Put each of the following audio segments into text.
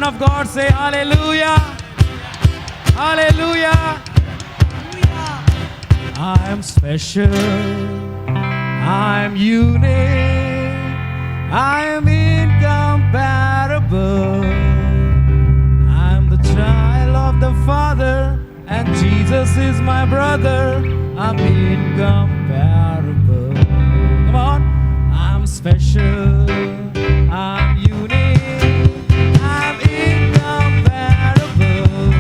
children of God say hallelujah. Hallelujah. I am special. I am unique. I am incomparable. I am the child of the Father, and Jesus is my brother. I'm incomparable. Come on. I'm special. I'm unique. I'm incomparable.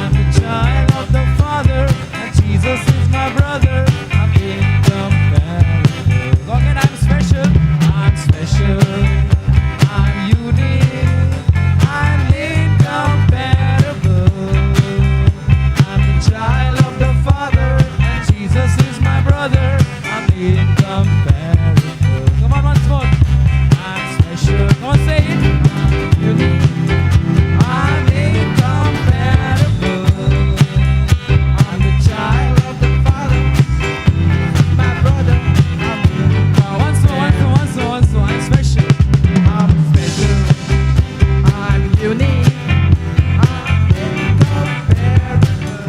I'm the child of the Father, and Jesus is my brother. I'm incomparable. Again, I'm special. I'm special. I'm unique. I'm incomparable. I'm the child of the Father, and Jesus is my brother. I'm incomparable. Come on, once more. I'm special. Come on, say it. I'm unique. I'm incomparable. I'm the child of the Father, my brother. I'm once more. I'm special. I'm special. I'm unique. I'm incomparable.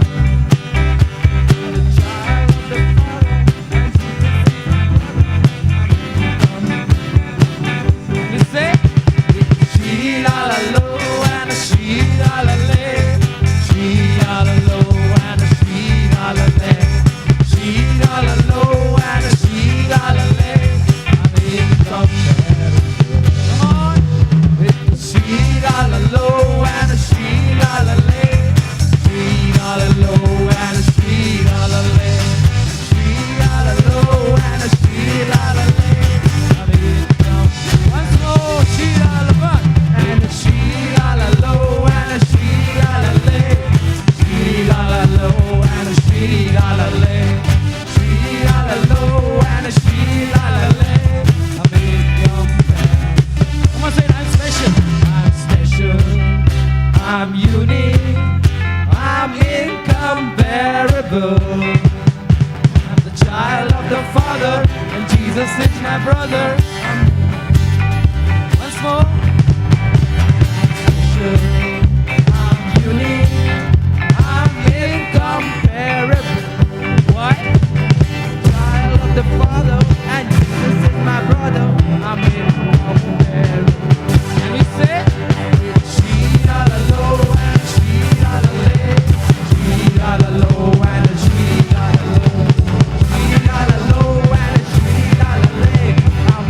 I'm the child of the Father, and Jesus is my brother. You say, she la la lo and a she la la le, she la la lo and a she la la le, she la la lo and a she la la le. I'm incomparable. Come on, with the she la la lo and a she la la le, she la la lo and a she la la le, she la la lo and a she la la le. I'm incomparable. Once more, she la la lo and a she la la lo and a she la la le, she la la lo and a she la la le, she la la lo and a she la la le. I'm incomparable. Come on, say it. I'm special. I'm special. I'm unique. I'm incomparable. I'm the child of the Father, and Jesus is my brother. Once more. I'm special. I'm unique. I'm incomparable. What? Child of the Father, and Jesus is my brother. I'm incomparable. And we say, she la la lo and she la la le, she la la lo and she la la lo, she la la lo and she la la le. I'm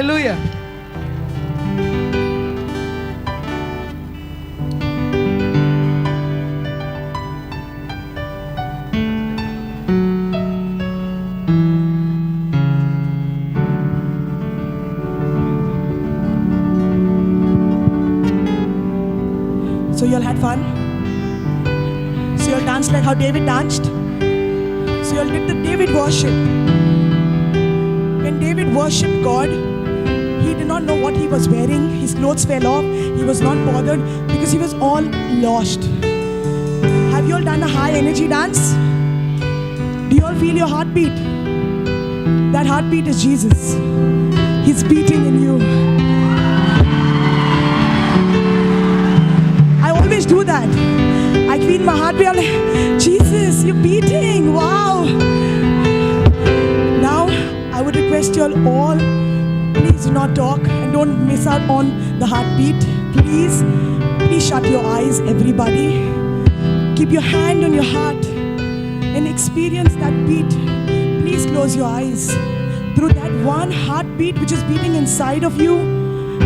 Hallelujah. So you all had fun? So you all danced like how David danced? So you all did the David worship. When David worshipped God, he did not know what he was wearing. His clothes fell off. He was not bothered because he was all lost. Have you all done a high energy dance? Do you all feel your heartbeat? That heartbeat is Jesus. He's beating in you. I always do that. I feel my heartbeat. I'm like, Jesus, you're beating. Wow. Now, I would request you all, please do not talk and don't miss out on the heartbeat. Please shut your eyes, everybody. Keep your hand on your heart and experience that beat. Please close your eyes. Through that one heartbeat which is beating inside of you,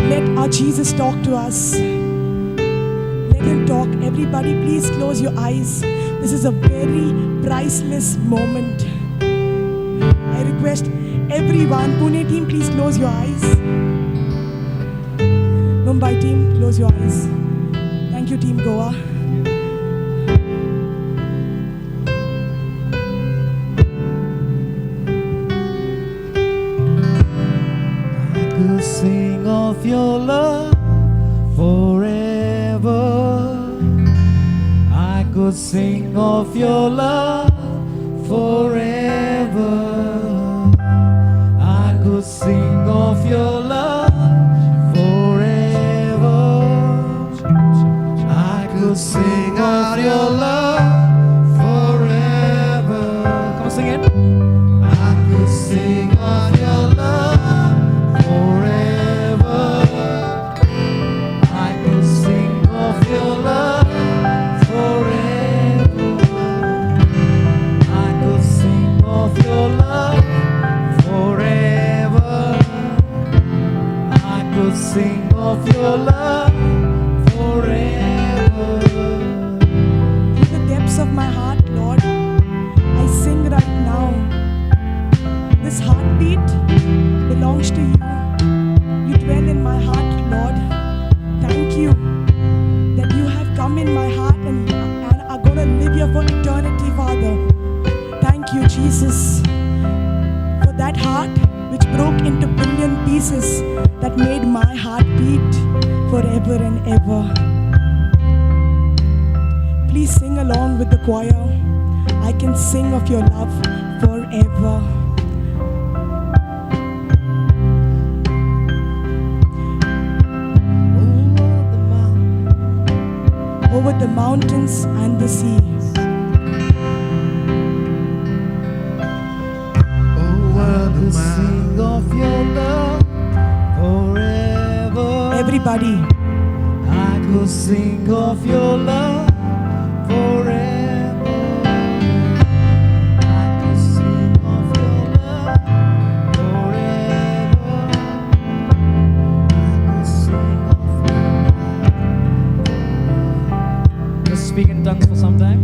let our Jesus talk to us. Let him talk. Everybody, please close your eyes. This is a very priceless moment. I request everyone, Pune team, please close your eyes. Mumbai team, close your eyes. Thank you, team Goa. I could sing of your love forever. I could sing of your love forever. I could sing of your love forever. I could sing of your love forever. Come on, sing it. I could sing of your love forever. I could sing of your love forever. I could sing of your love forever. I could sing of your love forever. In the depths of my heart, Lord, I sing right now. This heartbeat belongs to you. You dwell in my heart, Lord. Thank you that you have come in my heart and are going to live here for eternity, Father. Thank you, Jesus, for that heart which broke into billion pieces that made my heart beat forever and ever. Please sing along with the choir. I can sing of your love forever. Over the mountains and the seas. I could sing of your love forever. Everybody, I could sing of your love forever. I could sing of your love forever. I could sing of your love. Let's speak in tongues for some time.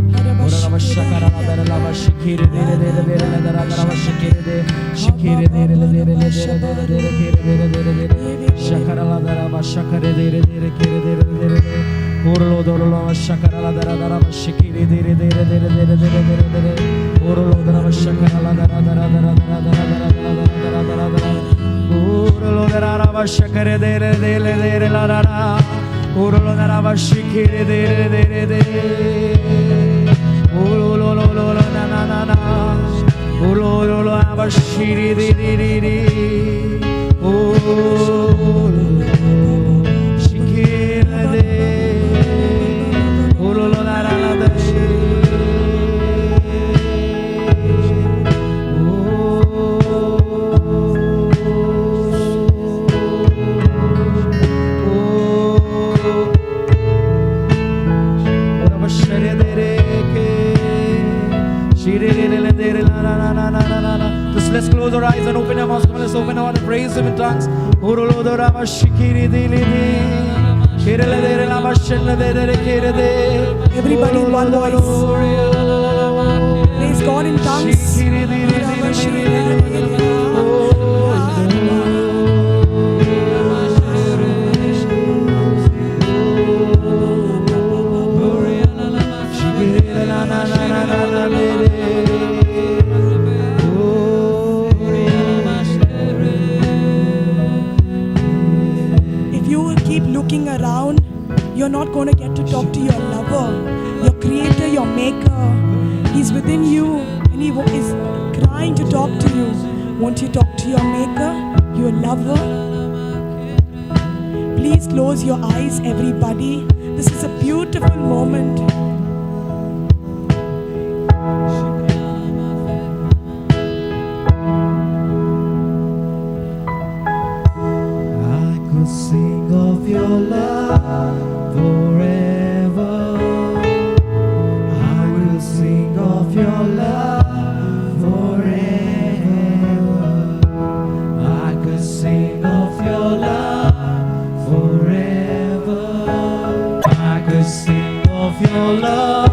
Just let's close our eyes and open our mouths. Come on, let's open our mouths and praise Him in tongues. Everybody in one voice. Praise God in tongues. If you will keep looking around, you're not going to get to talk to your lover, your creator, your maker. He's within you and He is crying to talk to you. Won't you talk to your maker, your lover? Please close your eyes, everybody. This is a beautiful moment. I could sing of your love forever. I will sing of your love forever. I could sing of your love forever. I could sing of your love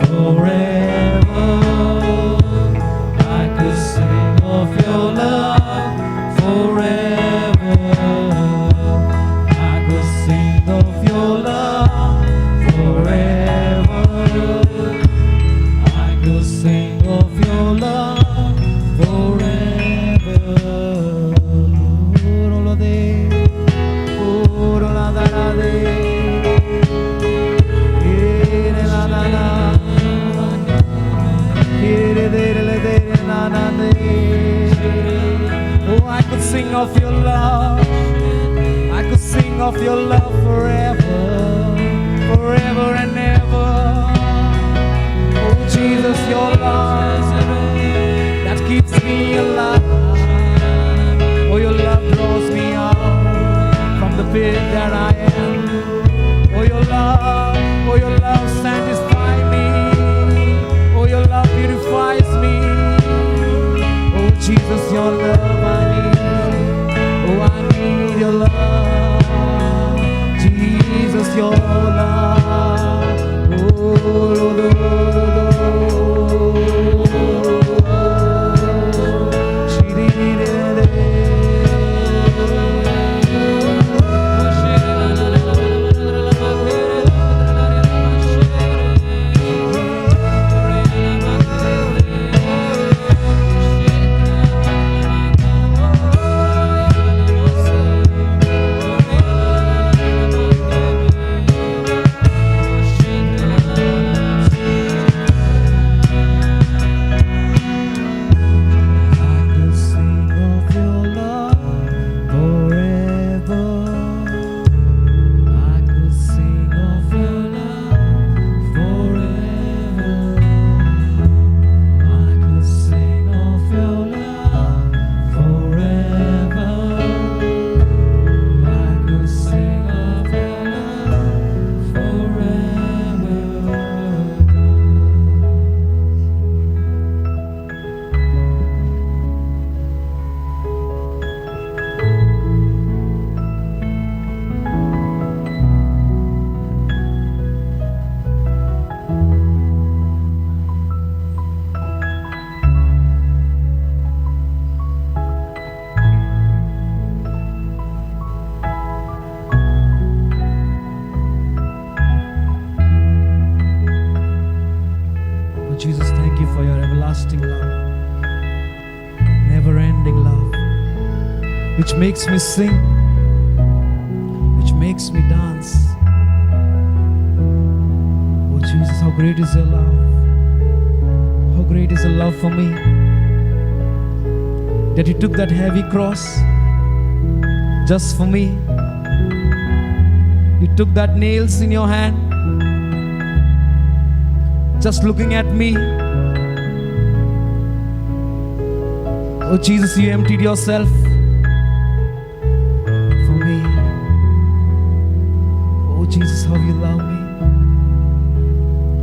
forever. I could sing of your love forever. I could sing of your love forever. I could sing of your love forever. Oh, I could sing of your love. I could sing of your love forever, forever and ever. Oh, Jesus, your love that keeps me alive. Oh, your love draws me out from the pit that I am. Oh, your love satisfies me. Oh, your love purifies me. Oh, Jesus, your love I need. Oh, I need your love. Jesus, your love. Jesus, thank you for your everlasting love, never-ending love, which makes me sing, which makes me dance. Oh Jesus, how great is your love. How great is your love for me, that you took that heavy cross just for me. You took that nails in your hand, just looking at me. Oh Jesus, you emptied yourself for me. Oh Jesus, how you love me.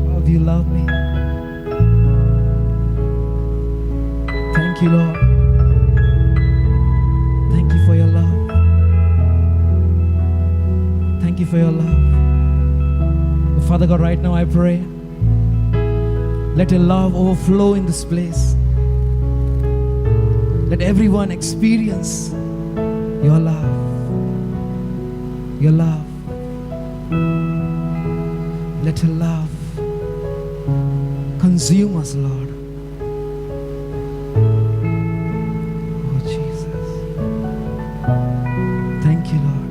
How you love me. Thank you, Lord. thank you for your love. Father God, right now I pray, let your love overflow in this place. Let everyone experience your love. Your love. Let your love consume us, Lord. Oh, Jesus. Thank you, Lord.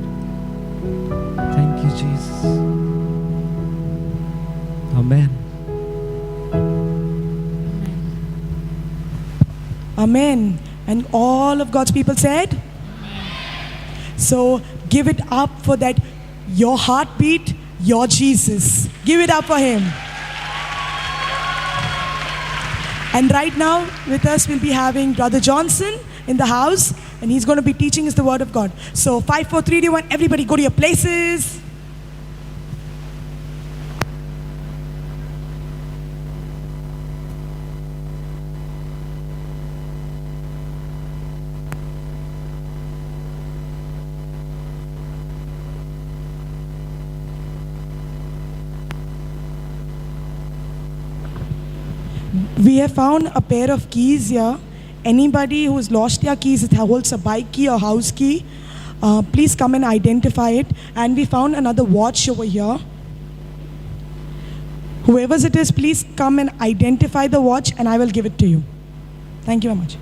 Thank you, Jesus. Amen. Amen. And all of God's people said? So give it up for that, your heartbeat, your Jesus. Give it up for him. And right now with us we'll be having Brother Johnson in the house, and he's going to be teaching us the word of God. So 5, 4, 3, 2, 1, everybody go to your places. We have found a pair of keys here. Anybody who's lost their keys, it holds a bike key or house key, please come and identify it. And we found another watch over here. Whoever's it is, please come and identify the watch and I will give it to you. Thank you very much.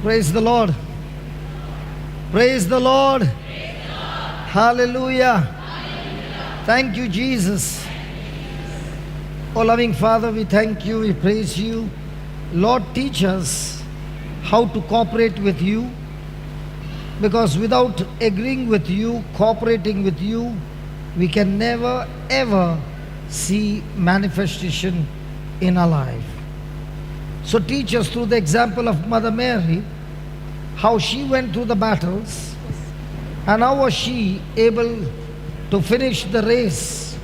Praise the Lord. Praise the Lord. Hallelujah. Thank you, Jesus. Oh, loving Father, we thank you, we praise you. Lord, teach us how to cooperate with you, because without agreeing with you, cooperating with you, we can never ever see manifestation in our life. So teach us through the example of Mother Mary, how she went through the battles and how was she able to finish the race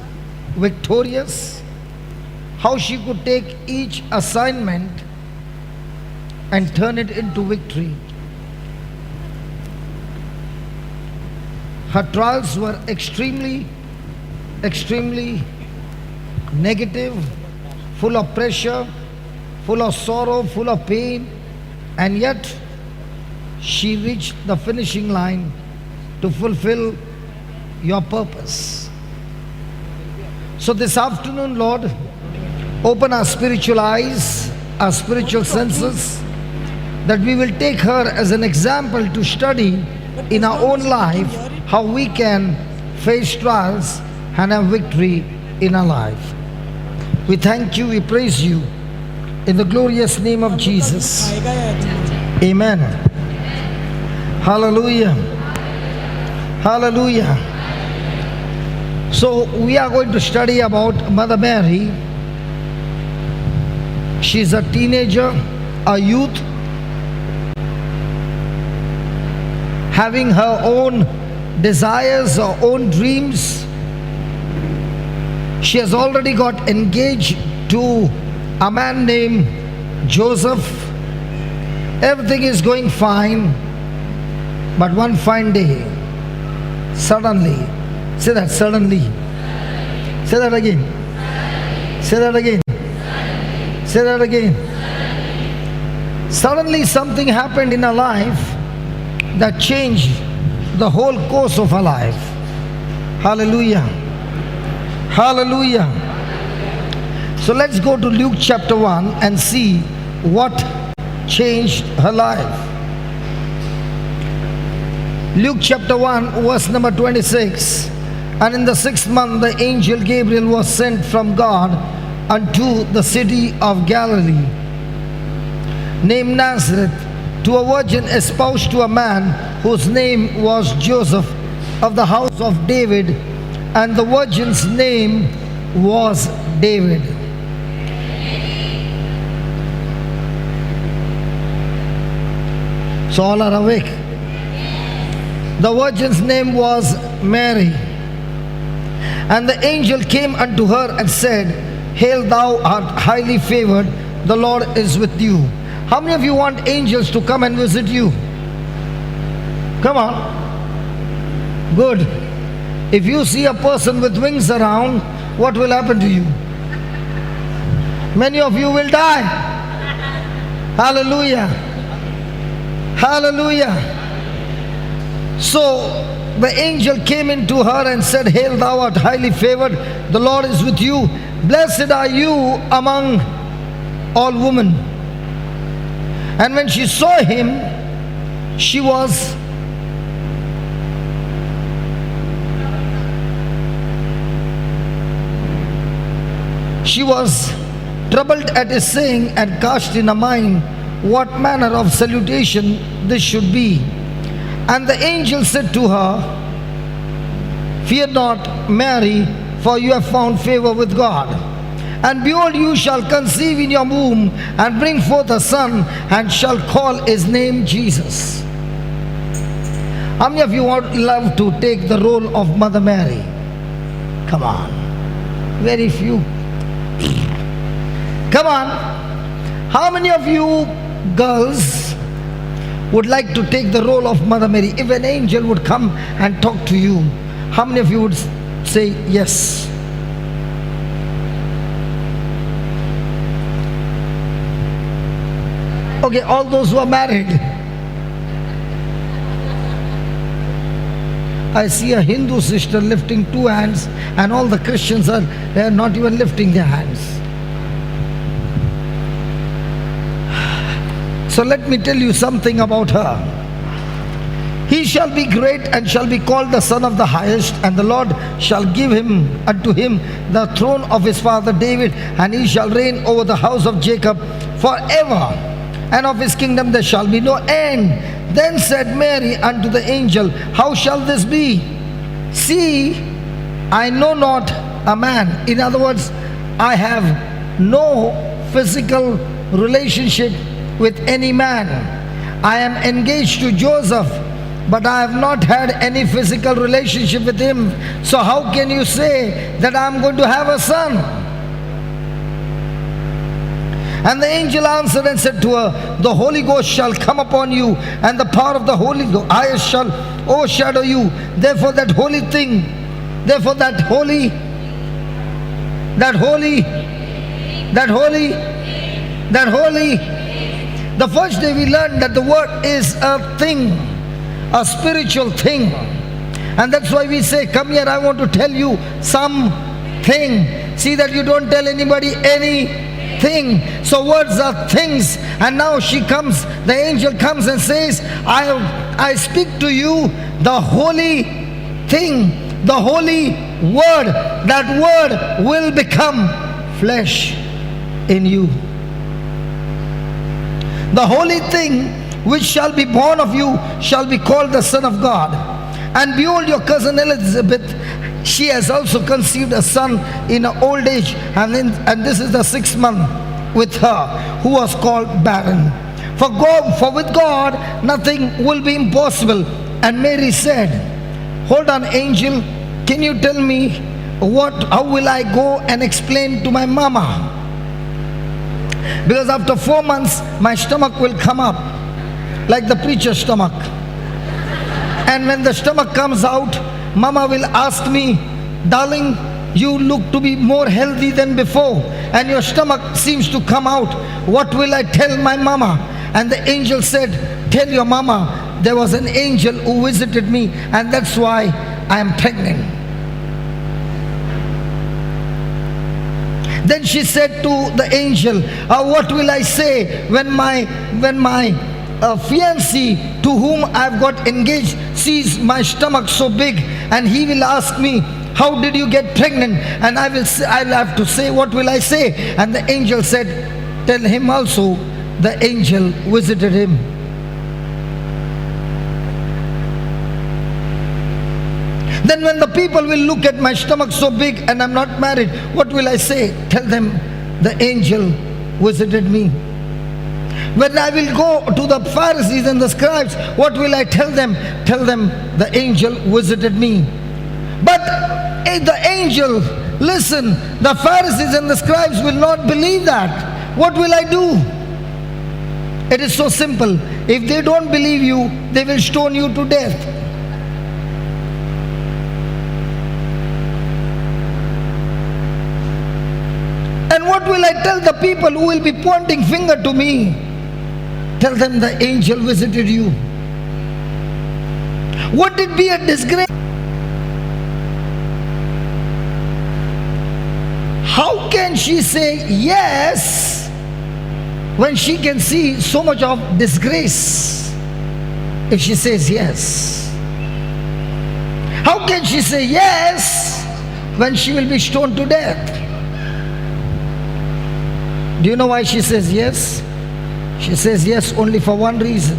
victorious, how she could take each assignment and turn it into victory. Her trials were extremely negative, full of pressure, full of sorrow, full of pain, and yet she reached the finishing line to fulfill your purpose. So this afternoon, Lord, open our spiritual eyes, our spiritual senses, that we will take her as an example to study in our own life how we can face trials and have victory in our life. We thank you, we praise you, in the glorious name of Jesus. Amen. Hallelujah. Hallelujah. So we are going to study about Mother Mary. She's a teenager, a youth, having her own desires, her own dreams. She has already got engaged to a man named Joseph. Everything is going fine, but one fine day, suddenly, say that, suddenly, say that again, say that again, say that again. Suddenly something happened in her life that changed the whole course of her life. Hallelujah. Hallelujah. So let's go to Luke chapter 1 and see what changed her life. Luke chapter 1 verse number 26. And in the 6th month the angel Gabriel was sent from God unto the city of Galilee, named Nazareth, to a virgin espoused to a man whose name was Joseph, of the house of David, and the virgin's name was David. So all are awake. The virgin's name was Mary. And the angel came unto her and said, Hail, thou art highly favored, the Lord is with you. How many of you want angels to come and visit you? Come on. Good. If you see a person with wings around, what will happen to you? Many of you will die. Hallelujah. Hallelujah. So the angel came into her and said, Hail, thou art highly favored, the Lord is with you. Blessed are you among all women. And when she saw him, she was troubled at his saying, and cast in her mind what manner of salutation this should be. And the angel said to her, Fear not, Mary, for you have found favor with God. And behold, you shall conceive in your womb and bring forth a son, and shall call his name Jesus. How many of you would love to take the role of Mother Mary? Come on. Very few. Come on. How many of you girls would like to take the role of Mother Mary? If an angel would come and talk to you, how many of you would say yes? Okay, all those who are married. I see a Hindu sister lifting two hands, and all the Christians they are not even lifting their hands. So let me tell you something about her. He shall be great and shall be called the Son of the Highest, and the Lord shall give unto him the throne of his father David, and he shall reign over the house of Jacob forever, and of his kingdom there shall be no end. Then said Mary unto the angel, How shall this be? See, I know not a man. In other words, I have no physical relationship with any man. I am engaged to Joseph, but I have not had any physical relationship with him. So how can you say that I am going to have a son? And the angel answered and said to her, The Holy Ghost shall come upon you, and the power of the Holy Highest shall overshadow you. Therefore that holy, the first day we learned that the word is a thing, a spiritual thing. And that's why we say, come here, I want to tell you something. See that you don't tell anybody anything. So words are things. And now the angel comes and says, I speak to you the holy thing, the holy word. That word will become flesh in you. The holy thing which shall be born of you shall be called the Son of God. And behold, your cousin Elizabeth, she has also conceived a son in her old age, and this is the 6th month with her, who was called barren. For with God nothing will be impossible. And Mary said, Hold on, angel, can you tell me how will I go and explain to my mama? Because after 4 months my stomach will come up like the preacher's stomach. And when the stomach comes out, mama will ask me, Darling, you look to be more healthy than before, and your stomach seems to come out. What will I tell my mama? And the angel said, Tell your mama, there was an angel who visited me, and that's why I am pregnant. Then she said to the angel, What will I say when my fiancé to whom I've got engaged sees my stomach so big, and he will ask me, How did you get pregnant? And I'll have to say, What will I say? And the angel said, Tell him also. The angel visited him. Then when the people will look at my stomach so big and I'm not married, what will I say? Tell them the angel visited me. When I will go to the Pharisees and the scribes, what will I tell them? Tell them the angel visited me. But the angel, listen, the Pharisees and the scribes will not believe that. What will I do? It is so simple. If they don't believe you, they will stone you to death. And what will I tell the people who will be pointing finger to me? Tell them the angel visited you. Would it be a disgrace? How can she say yes when she can see so much of disgrace if she says yes? How can she say yes when she will be stoned to death? Do you know why she says yes? She says yes only for one reason.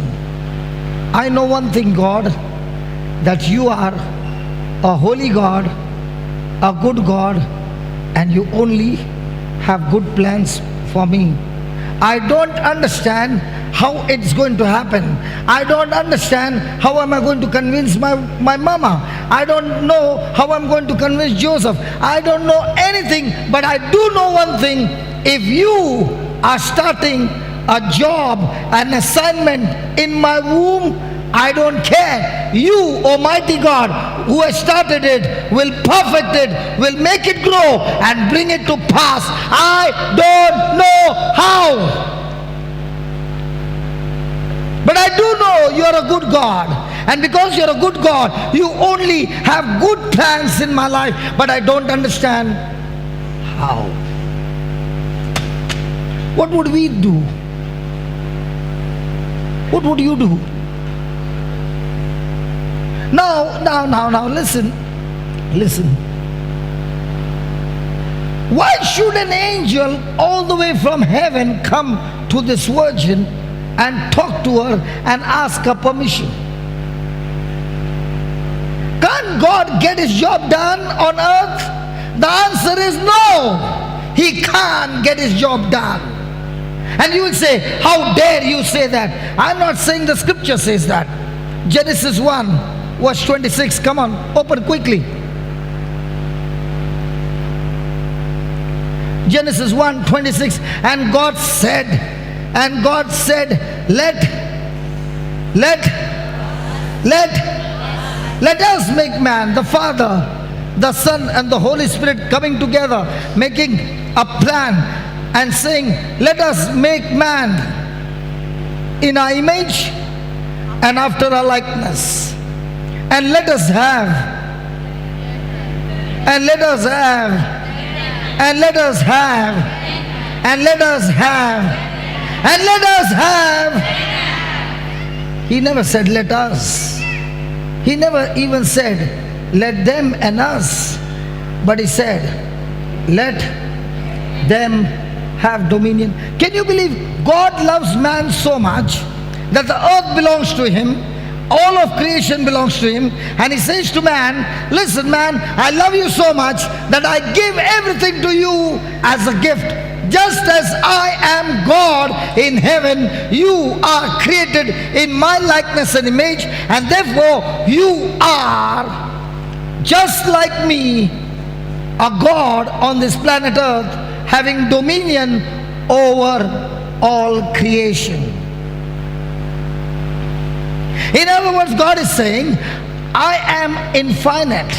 I know one thing, God, that you are a holy God, a good God, and you only have good plans for me. I don't understand how it's going to happen. I don't understand how am I going to convince my mama. I don't know how I'm going to convince Joseph. I don't know anything, but I do know one thing. If you are starting a job, an assignment in my womb, I don't care. You, Almighty God, who has started it, will perfect it, will make it grow and bring it to pass. I don't know how. But I do know you are a good God. And because you're a good God, you only have good plans in my life. But I don't understand how. What would we do? What would you do? Now, listen. Why should an angel all the way from heaven come to this virgin and talk to her and ask her permission? Can't God get his job done on earth? The answer is no. He can't get his job done. And you will say, how dare you say that? I'm not saying the scripture says that. Genesis 1 verse 26. Come on, open quickly. Genesis 1:26. And God said, let us make man, the Father, the Son, and the Holy Spirit coming together, making a plan and saying, let us make man in our image and after our likeness. And let us have, and let us have, and let us have, and let us have, and let us have. He never said let us. He never even said let them and us. But he said let them have dominion. Can you believe God loves man so much that the earth belongs to him? All of creation belongs to him. And he says to man, listen man, I love you so much that I give everything to you as a gift. Just as I am God in heaven, you are created in my likeness and image, and therefore you are just like me, a God on this planet earth, having dominion over all creation. In other words, God is saying, I am infinite.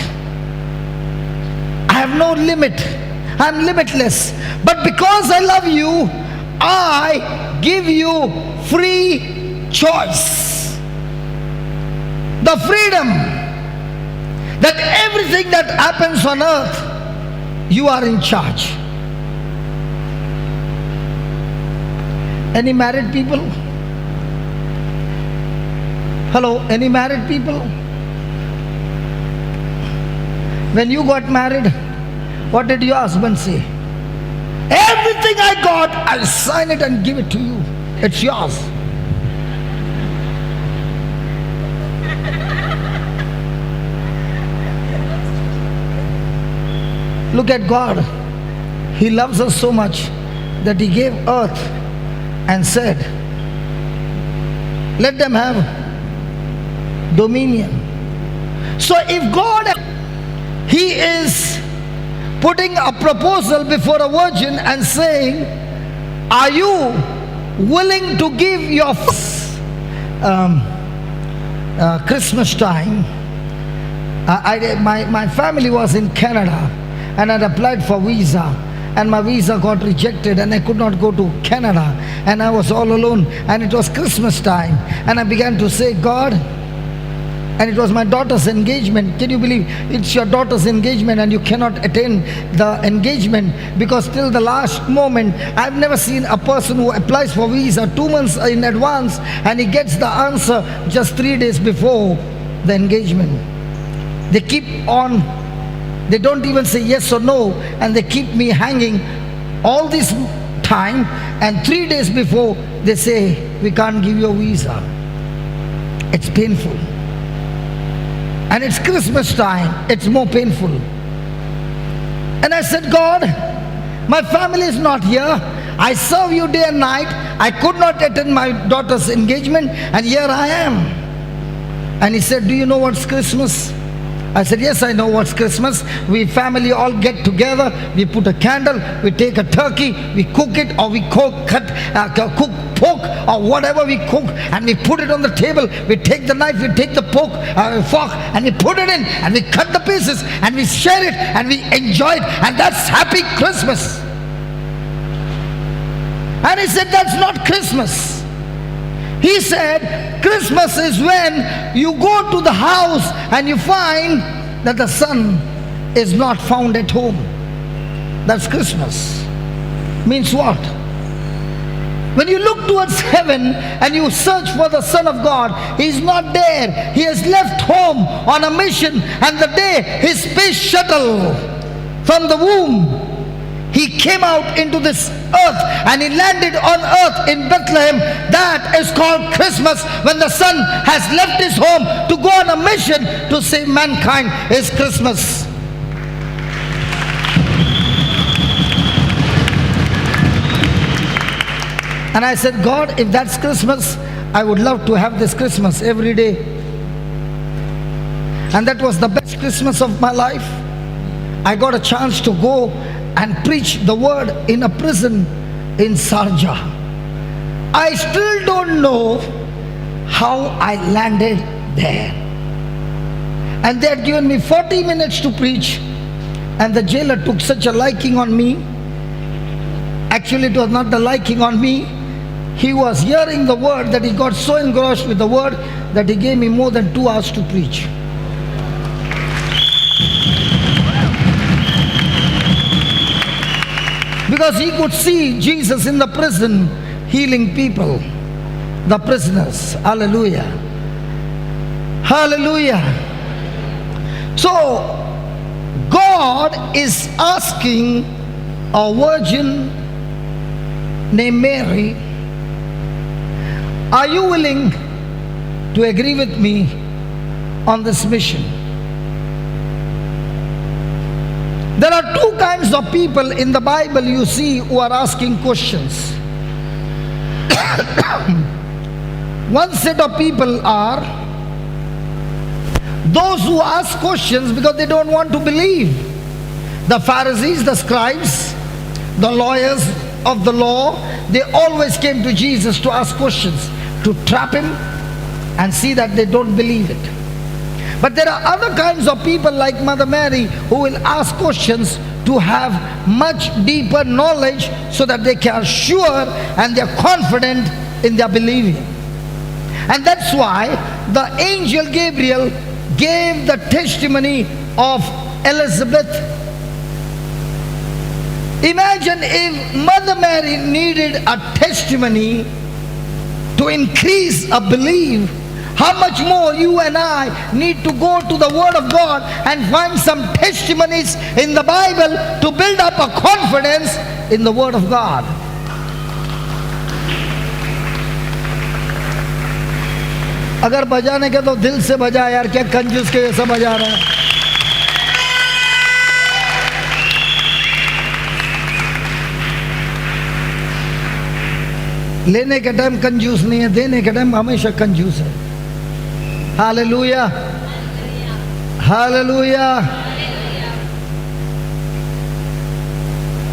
I have no limit. I'm limitless. But because I love you, I give you free choice. The freedom that everything that happens on earth, you are in charge. Any married people? Hello, any married people? When you got married, what did your husband say? Everything I got, I'll sign it and give it to you. It's yours. Look at God. He loves us so much that He gave earth and said, let them have dominion. So if God, he is putting a proposal before a virgin and saying, are you willing to give your Christmas time? My family was in Canada and I'd applied for visa, and my visa got rejected and I could not go to Canada, and I was all alone, and it was Christmas time, and I began to say, God, and it was my daughter's engagement. Can you believe it's your daughter's engagement and you cannot attend the engagement because till the last moment? I've never seen a person who applies for visa 2 months in advance and he gets the answer just 3 days before the engagement. They keep on, they don't even say yes or no, and they keep me hanging all this time, and 3 days before they say, we can't give you a visa. It's painful. And it's Christmas time, it's more painful. And I said, God, my family is not here. I serve you day and night. I could not attend my daughter's engagement, and here I am. And he said, do you know what's Christmas? I said, yes, I know what's Christmas. We family all get together, we put a candle, we take a turkey, we cook it, or we cook pork or whatever we cook, and we put it on the table. We take the knife, we take the fork, and we put it in, and we cut the pieces, and we share it, and we enjoy it, and that's happy Christmas. And he said, that's not Christmas. He said, Christmas is when you go to the house and you find that the son is not found at home. That's Christmas. Means what? When you look towards heaven and you search for the Son of God, He's not there. He has left home on a mission, and the day his space shuttle from the womb, he came out into this earth and he landed on earth in Bethlehem. That is called Christmas. When the Son has left his home to go on a mission to save mankind, is Christmas. And I said, God, if that's Christmas, I would love to have this Christmas every day. And that was the best Christmas of my life. I got a chance to go and preach the word in a prison in Sharjah. I still don't know how I landed there. And they had given me 40 minutes to preach, and the jailer took such a liking on me. Actually, it was not the liking on me. He was hearing the word that he got so engrossed with the word that he gave me more than 2 hours to preach. Because he could see Jesus in the prison healing people, the prisoners. Hallelujah. Hallelujah. So, God is asking a virgin named Mary, are you willing to agree with me on this mission? There are 2 kinds of people in the Bible you see who are asking questions. One set of people are those who ask questions because they don't want to believe. The Pharisees, the scribes, the lawyers of the law, they always came to Jesus to ask questions, to trap him and see that they don't believe it. But there are other kinds of people like Mother Mary who will ask questions to have much deeper knowledge so that they are sure and they are confident in their believing. And that's why the angel Gabriel gave the testimony of Elizabeth. Imagine if Mother Mary needed a testimony to increase a belief, how much more you and I need to go to the Word of God and find some testimonies in the Bible to build up a confidence in the Word of God. अगर बजाने के तो दिल से बजा यार, क्या कंजूस के जैसा बजा रहा है। लेने के टाइम कंजूस नहीं है, देने के टाइम हमेशा कंजूस है। Hallelujah, hallelujah.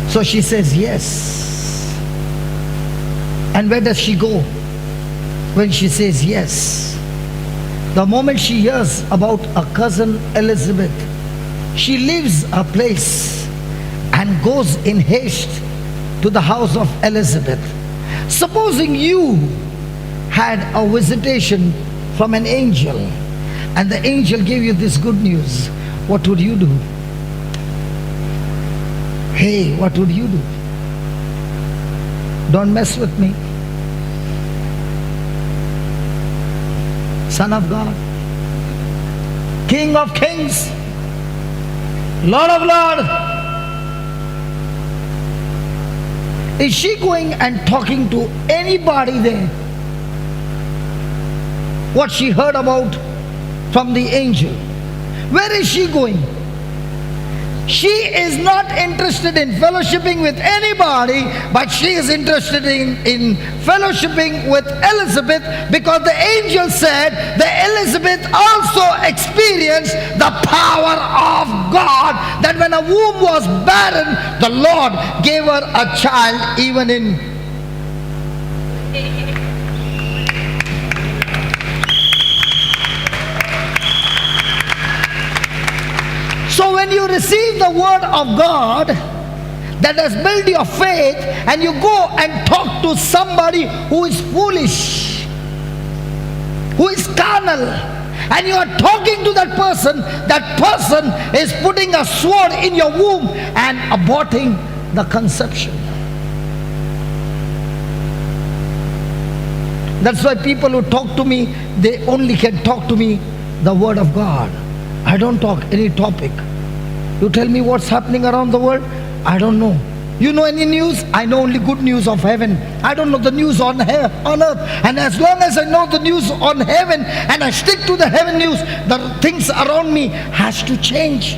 So she says yes. And where does she go when she says yes? The moment she hears about her cousin Elizabeth, she leaves her place and goes in haste to the house of Elizabeth. Supposing you had a visitation from an angel and the angel gave you this good news, what would you do? Hey, what would you do? Don't mess with me. Son of God, King of Kings, Lord of Lords. Is she going and talking to anybody there? What she heard about from the angel. Where is she going? She is not interested in fellowshipping with anybody, but she is interested in fellowshipping with Elizabeth, because the angel said that Elizabeth also experienced the power of God, that when a womb was barren, the Lord gave her a child even in So when you receive the word of God that has built your faith, and you go and talk to somebody who is foolish, who is carnal, and you are talking to that person is putting a sword in your womb and aborting the conception. That's why people who talk to me, they only can talk to me the word of God. I don't talk any topic. You tell me what's happening around the world, I don't know. You know any news? I know only good news of heaven. I don't know the news on earth. And as long as I know the news on heaven and I stick to the heaven news, the things around me has to change.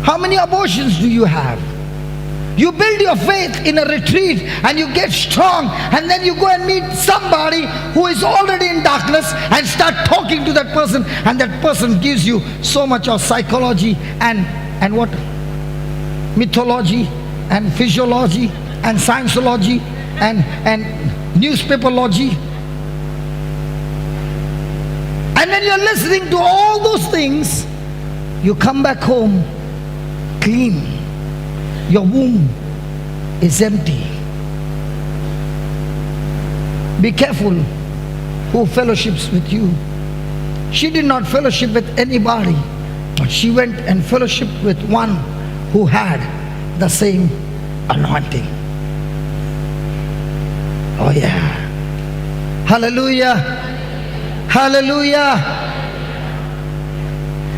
How many abortions do you have? You build your faith in a retreat and you get strong, and then you go and meet somebody who is already in darkness and start talking to that person, and that person gives you so much of psychology and what? Mythology and physiology and scienceology and newspaperology. And when you're listening to all those things, you come back home clean. Your womb is empty. Be careful who fellowships with you. She did not fellowship with anybody, but she went and fellowshiped with one who had the same anointing. Oh yeah. Hallelujah. Hallelujah.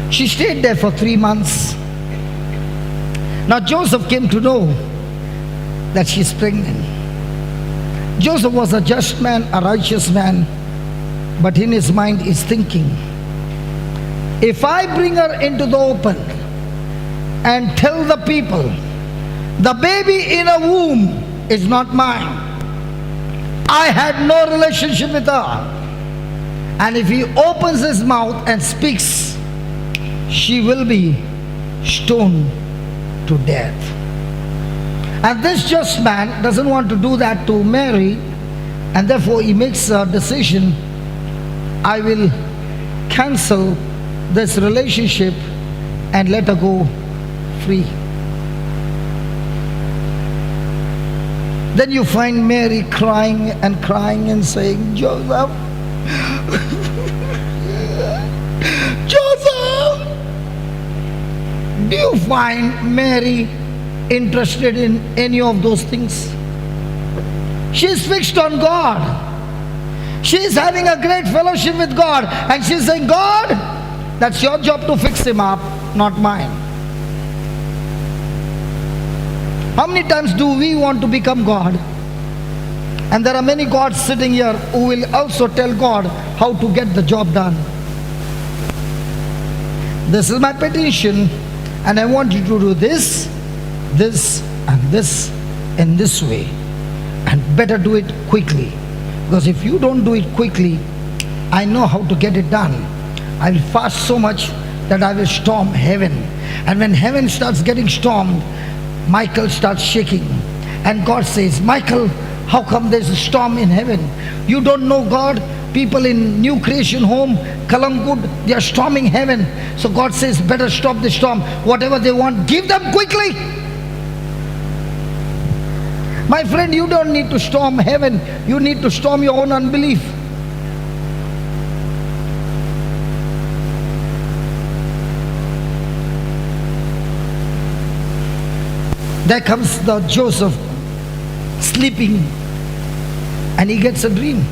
She stayed there for 3 months. Now Joseph came to know that she's pregnant. Joseph was a just man, a righteous man, but in his mind he's thinking, if I bring her into the open and tell the people the baby in her womb is not mine, I had no relationship with her, and if he opens his mouth and speaks, she will be stoned to death. And this just man doesn't want to do that to Mary, and therefore he makes a decision, I will cancel this relationship and let her go free. Then you find Mary crying and saying, Joseph, Joseph. Do you find Mary interested in any of those things? She's fixed on God. She's having a great fellowship with God, and she's saying, God, that's your job to fix him up, not mine. How many times do we want to become God? And there are many gods sitting here who will also tell God how to get the job done. This is my petition, and I want you to do this, this, and this in this way. And better do it quickly. Because if you don't do it quickly, I know how to get it done. I will fast so much that I will storm heaven. And when heaven starts getting stormed, Michael starts shaking. And God says, Michael, how come there's a storm in heaven? You don't know God? People in New Creation Home, Kalamgud, they are storming heaven. So God says, better stop the storm. Whatever they want, give them quickly. My friend, you don't need to storm heaven. You need to storm your own unbelief. There comes the Joseph sleeping, and he gets a dream.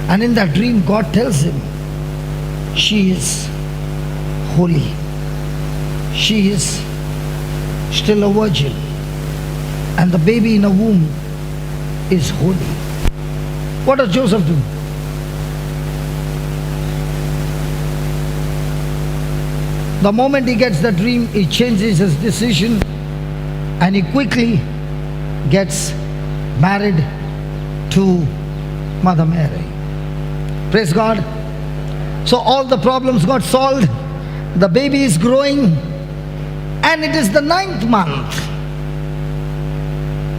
And in that dream, God tells him, she is holy. She is still a virgin. And the baby in her womb is holy. What does Joseph do? The moment he gets the dream, he changes his decision and he quickly gets married to Mother Mary. Praise God. So all the problems got solved. The baby is growing, and it is the 9th month.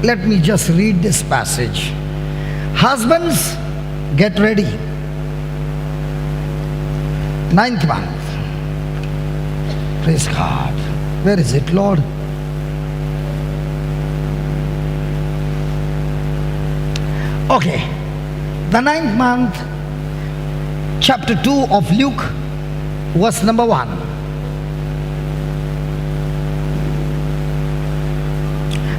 Let me just read this passage. Husbands, get ready. 9th month. Praise God. Where is it, Lord? Okay. The 9th month, chapter 2 of Luke, verse number 1.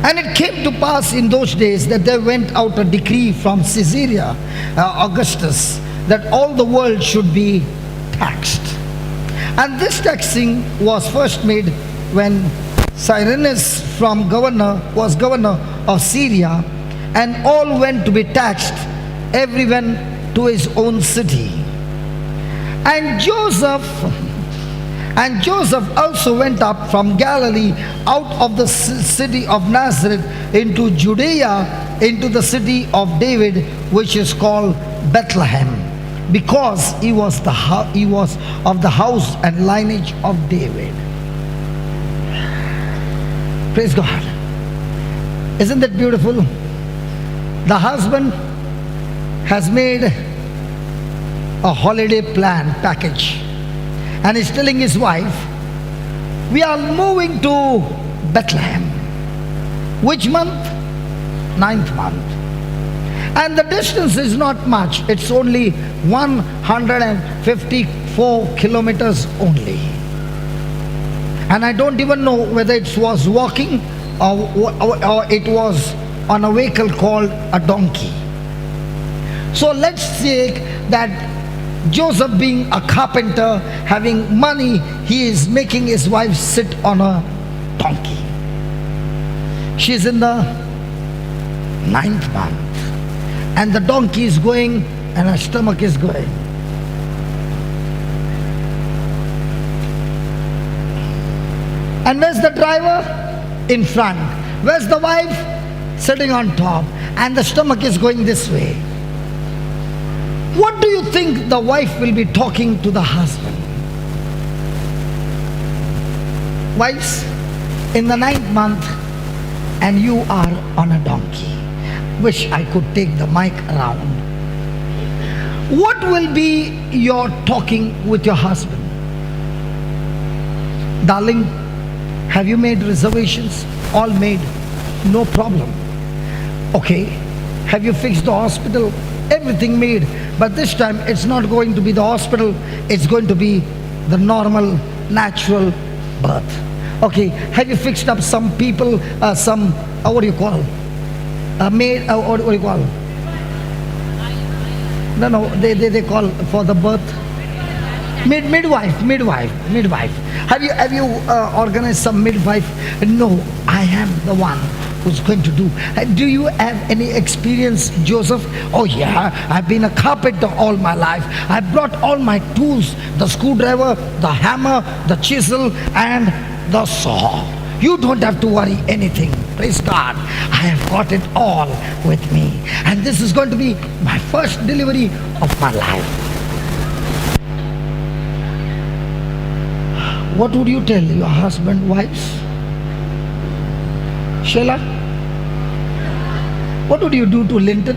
And it came to pass in those days that there went out a decree from Caesarea Augustus that all the world should be taxed. And this taxing was first made when Cyrenius was governor of Syria, and all went to be taxed, everyone to his own city. And Joseph also went up from Galilee out of the city of Nazareth into Judea, into the city of David, which is called Bethlehem, because he was of the house and lineage of David. Praise God. Isn't that beautiful? The husband has made a holiday plan package, and he's telling his wife, we are moving to Bethlehem. Which month? 9th month. And the distance is not much. It's only 154 kilometers only. And I don't even know whether it was walking or it was on a vehicle called a donkey. So let's say that Joseph, being a carpenter, having money, he is making his wife sit on a donkey. She's in the 9th month, and the donkey is going and her stomach is going. And where's the driver? In front. Where's the wife? Sitting on top, and the stomach is going this way. What do you think the wife will be talking to the husband? Wives, in the 9th month, and you are on a donkey. Wish I could take the mic around. What will be your talking with your husband? Darling, have you made reservations? All made. No problem. Okay. Have you fixed the hospital? Everything made. But this time it's not going to be the hospital, it's going to be the normal, natural birth. Okay, have you fixed up some people, what do you call? Maid, what do you call? No, they call for the birth. Midwife. Have you organized some midwife? No, I am the one who's going to do. Do you have any experience, Joseph? Oh yeah, I've been a carpenter all my life. I brought all my tools, the screwdriver, the hammer, the chisel, and the saw. You don't have to worry anything. Praise God. I have got it all with me. And this is going to be my first delivery of my life. What would you tell your husband, wives? Sheila? What would you do to Linton?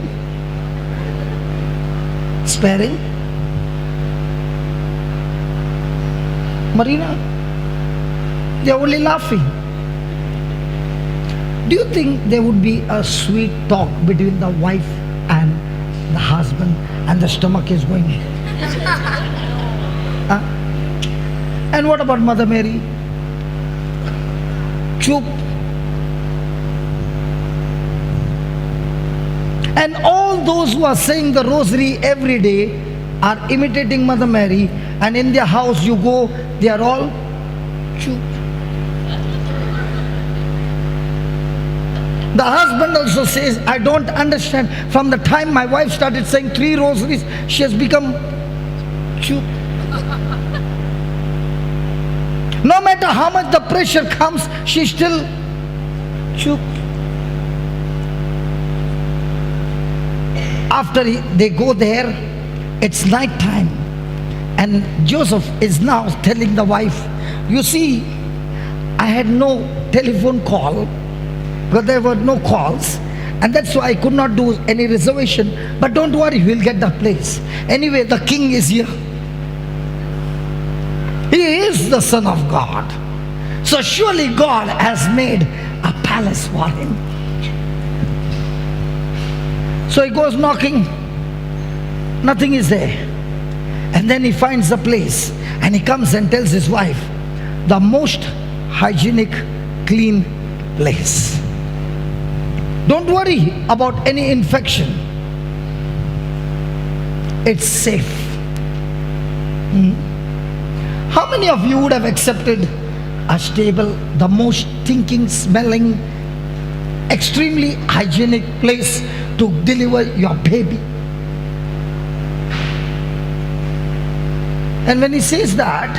Sparing? Marina? They're only laughing. Do you think there would be a sweet talk between the wife and the husband and the stomach is going? Huh? And what about Mother Mary? Chup. And all those who are saying the rosary every day are imitating Mother Mary, and in their house you go, they are all chup. The husband also says, I don't understand. From the time my wife started saying 3 rosaries, she has become chup. No matter how much the pressure comes, she still chup. After they go there, it's night time, and Joseph is now telling the wife, you see, I had no telephone call because there were no calls, and that's why I could not do any reservation, but don't worry, we'll get the place. Anyway, the king is here. He is the Son of God, so surely God has made a palace for him. So he goes knocking, nothing is there. And then he finds a place, and he comes and tells his wife, the most hygienic, clean place. Don't worry about any infection. It's safe. How many of you would have accepted a stable, the most stinking, smelling, extremely hygienic place to deliver your baby? And when he says that,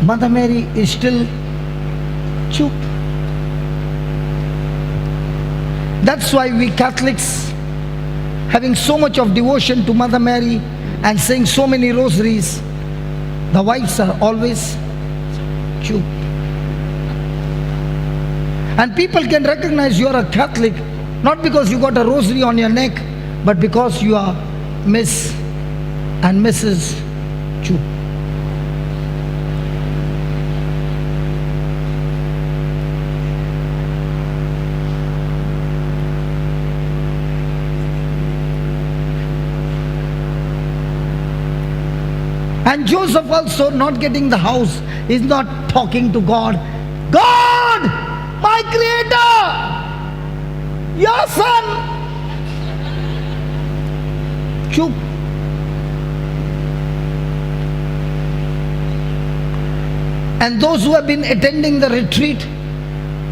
Mother Mary is still chup. That's why we Catholics, having so much of devotion to Mother Mary and saying so many rosaries, the wives are always chup. And people can recognize you are a Catholic not because you got a rosary on your neck, but because you are Miss and Mrs. Chup. And Joseph also not getting the house is not talking to God. God, my creator, your son, chup. And those who have been attending the retreat,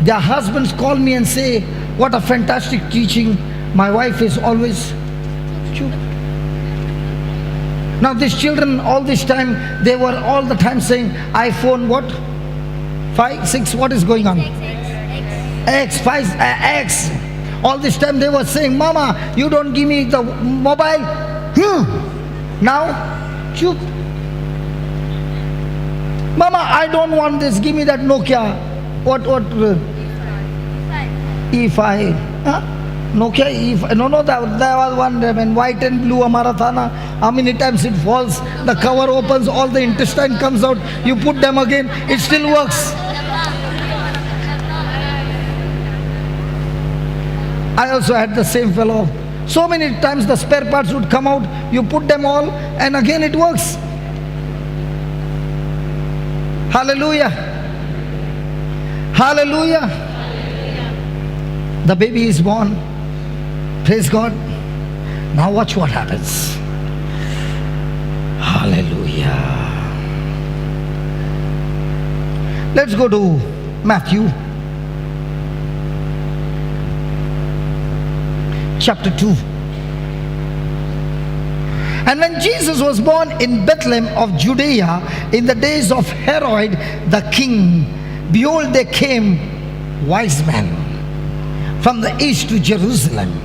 their husbands call me and say, what a fantastic teaching. My wife is always chup. Now these children, all this time, they were all the time saying, iPhone what? 5, 6, what is going on? X, 5, X. All this time they were saying, Mama, you don't give me the mobile. Now, chup. Mama, I don't want this, give me that Nokia. What? E5. Huh? Nokia E5. No, there was one when white and blue Amara Thana. How many times it falls, the cover opens, all the intestine comes out, you put them again, it still works. I also had the same fellow. So many times the spare parts would come out, you put them all, and again it works. Hallelujah. Hallelujah. The baby is born. Praise God. Now watch what happens. Hallelujah. Let's go to Matthew chapter 2. And when Jesus was born in Bethlehem of Judea in the days of Herod the king, behold, there came wise men from the east to Jerusalem,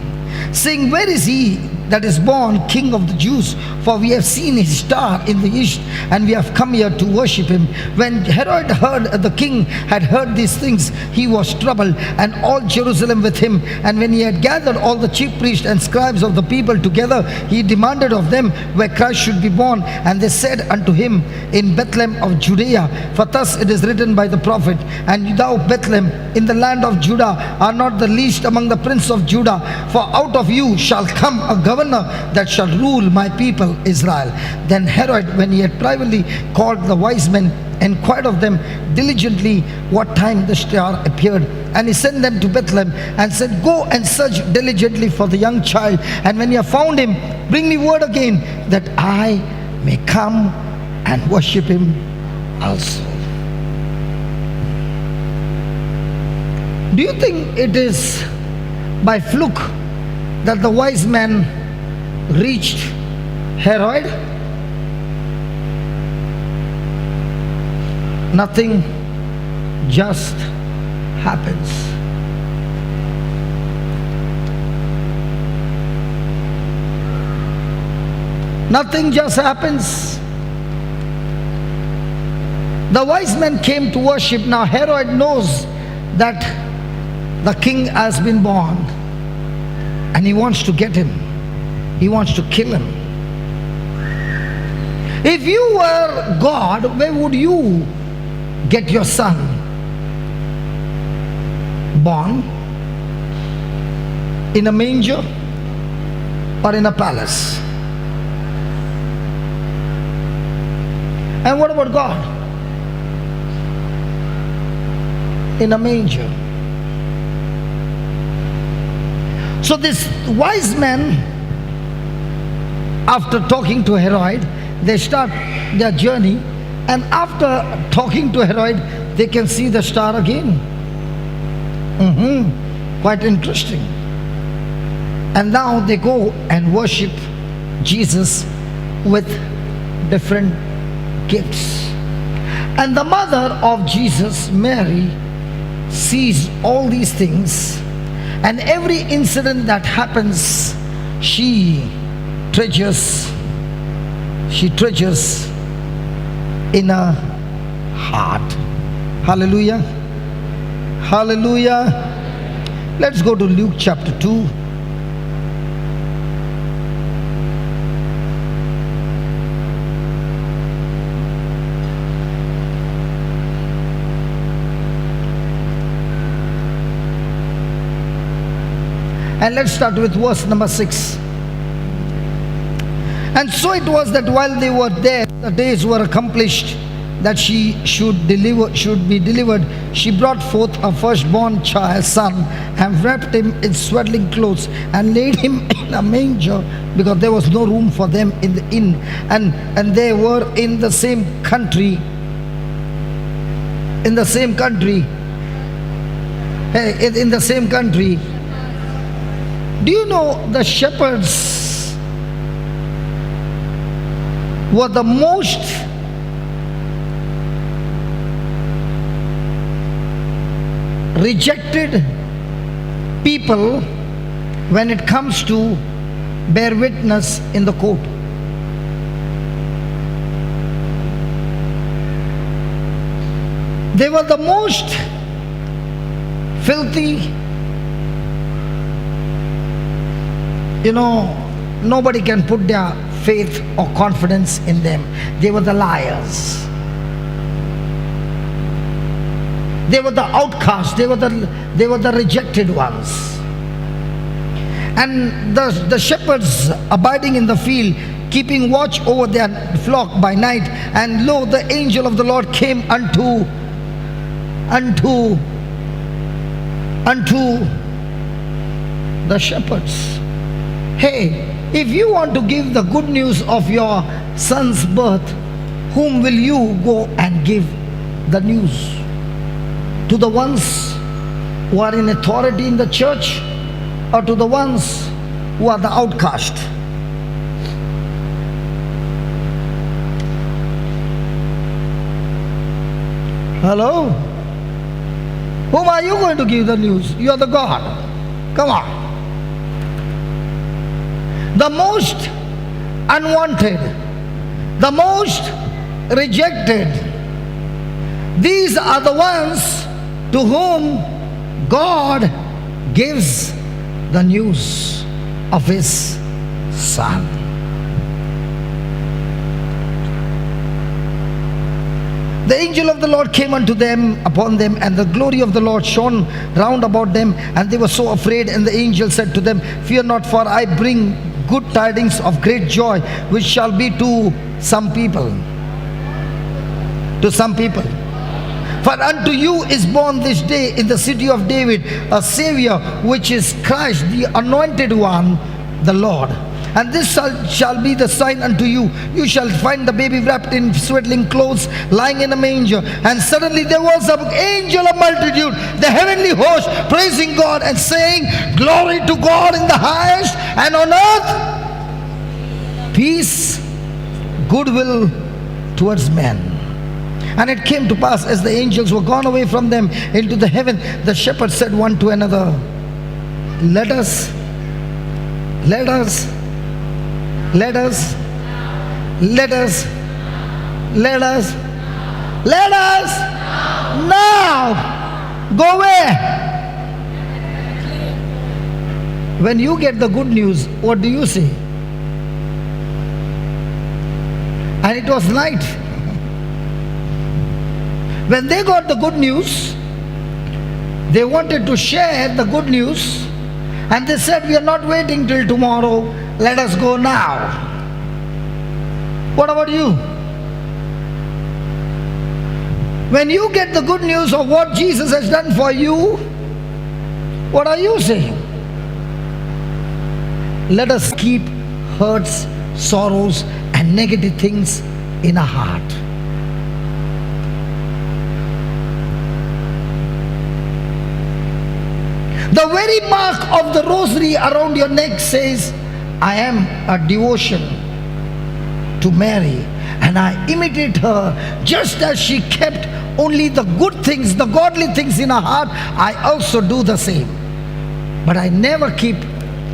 saying, where is he that is born King of the Jews? for we have seen his star in the east, and we have come here to worship him. When Herod heard, the king had heard these things, he was troubled, and all Jerusalem with him. And when he had gathered all the chief priests and scribes of the people together, he demanded of them where Christ should be born. And they said unto him, In Bethlehem of Judea, for thus it is written by the prophet, And thou, Bethlehem, in the land of Judah, are not the least among the princes of Judah, for out of you shall come a governor that shall rule my people Israel. Then Herod, when he had privately called the wise men, inquired of them diligently what time the star appeared. And he sent them to Bethlehem and said, Go and search diligently for the young child, and when you have found him, bring me word again, that I may come and worship him also. Do you think it is by fluke that the wise men reached Herod? Nothing just happens. Nothing just happens. The wise men came to worship. Now Herod knows that the king has been born, and he wants to get him. He wants to kill him. If you were God, where would you get your son born? In a manger or in a palace? And what about God? In a manger. So this wise men, after talking to Herod, they start their journey, and after talking to Herod, they can see the star again. Quite interesting. And now they go and worship Jesus with different gifts. And the mother of Jesus, Mary, sees all these things, and every incident that happens, she treasures in her heart. Hallelujah. Hallelujah. Let's go to Luke chapter 2. And let's start with verse number 6. And so it was that while they were there, the days were accomplished that she should be delivered. She brought forth a firstborn child, son, and wrapped him in swaddling clothes, and laid him in a manger, because there was no room for them in the inn. And they were in the same country. In the same country. In the same country. Do you know the shepherds were the most rejected people when it comes to bear witness in the court? They were the most filthy. You know, nobody can put their faith or confidence in them. They were the liars. They were the outcasts. They were the rejected ones. And the shepherds abiding in the field, keeping watch over their flock by night, and lo, the angel of the Lord came unto the shepherds. Hey, if you want to give the good news of your son's birth, whom will you go and give the news? To the ones who are in authority in the church, or to the ones who are the outcast? Hello? Whom are you going to give the news? You are the God. Come on. The most unwanted, the most rejected. These are the ones to whom God gives the news of His Son. The angel of the Lord came upon them, and the glory of the Lord shone round about them, and they were so afraid. And the angel said to them, "Fear not, for I bring good tidings of great joy, which shall be to some people." To some people. "For unto you is born this day in the city of David a Savior, which is Christ, the Anointed One, the Lord. And this shall be the sign unto you. You shall find the baby wrapped in swaddling clothes, lying in a manger." And suddenly there was an angel of multitude, the heavenly host, praising God and saying, "Glory to God in the highest, and on earth peace, goodwill towards men." And it came to pass, as the angels were gone away from them into the heaven, the shepherds said one to another, let us now go where? When you get the good news, what do you say? And it was night. When they got the good news, they wanted to share the good news, and they said, "We are not waiting till tomorrow, let us go now." What about you? When you get the good news of what Jesus has done for you, what are you saying? Let us keep hurts, sorrows, and negative things in our heart. The very mark of the rosary around your neck says, "I am a devotion to Mary, and I imitate her. Just as she kept only the good things, the godly things in her heart, I also do the same. But I never keep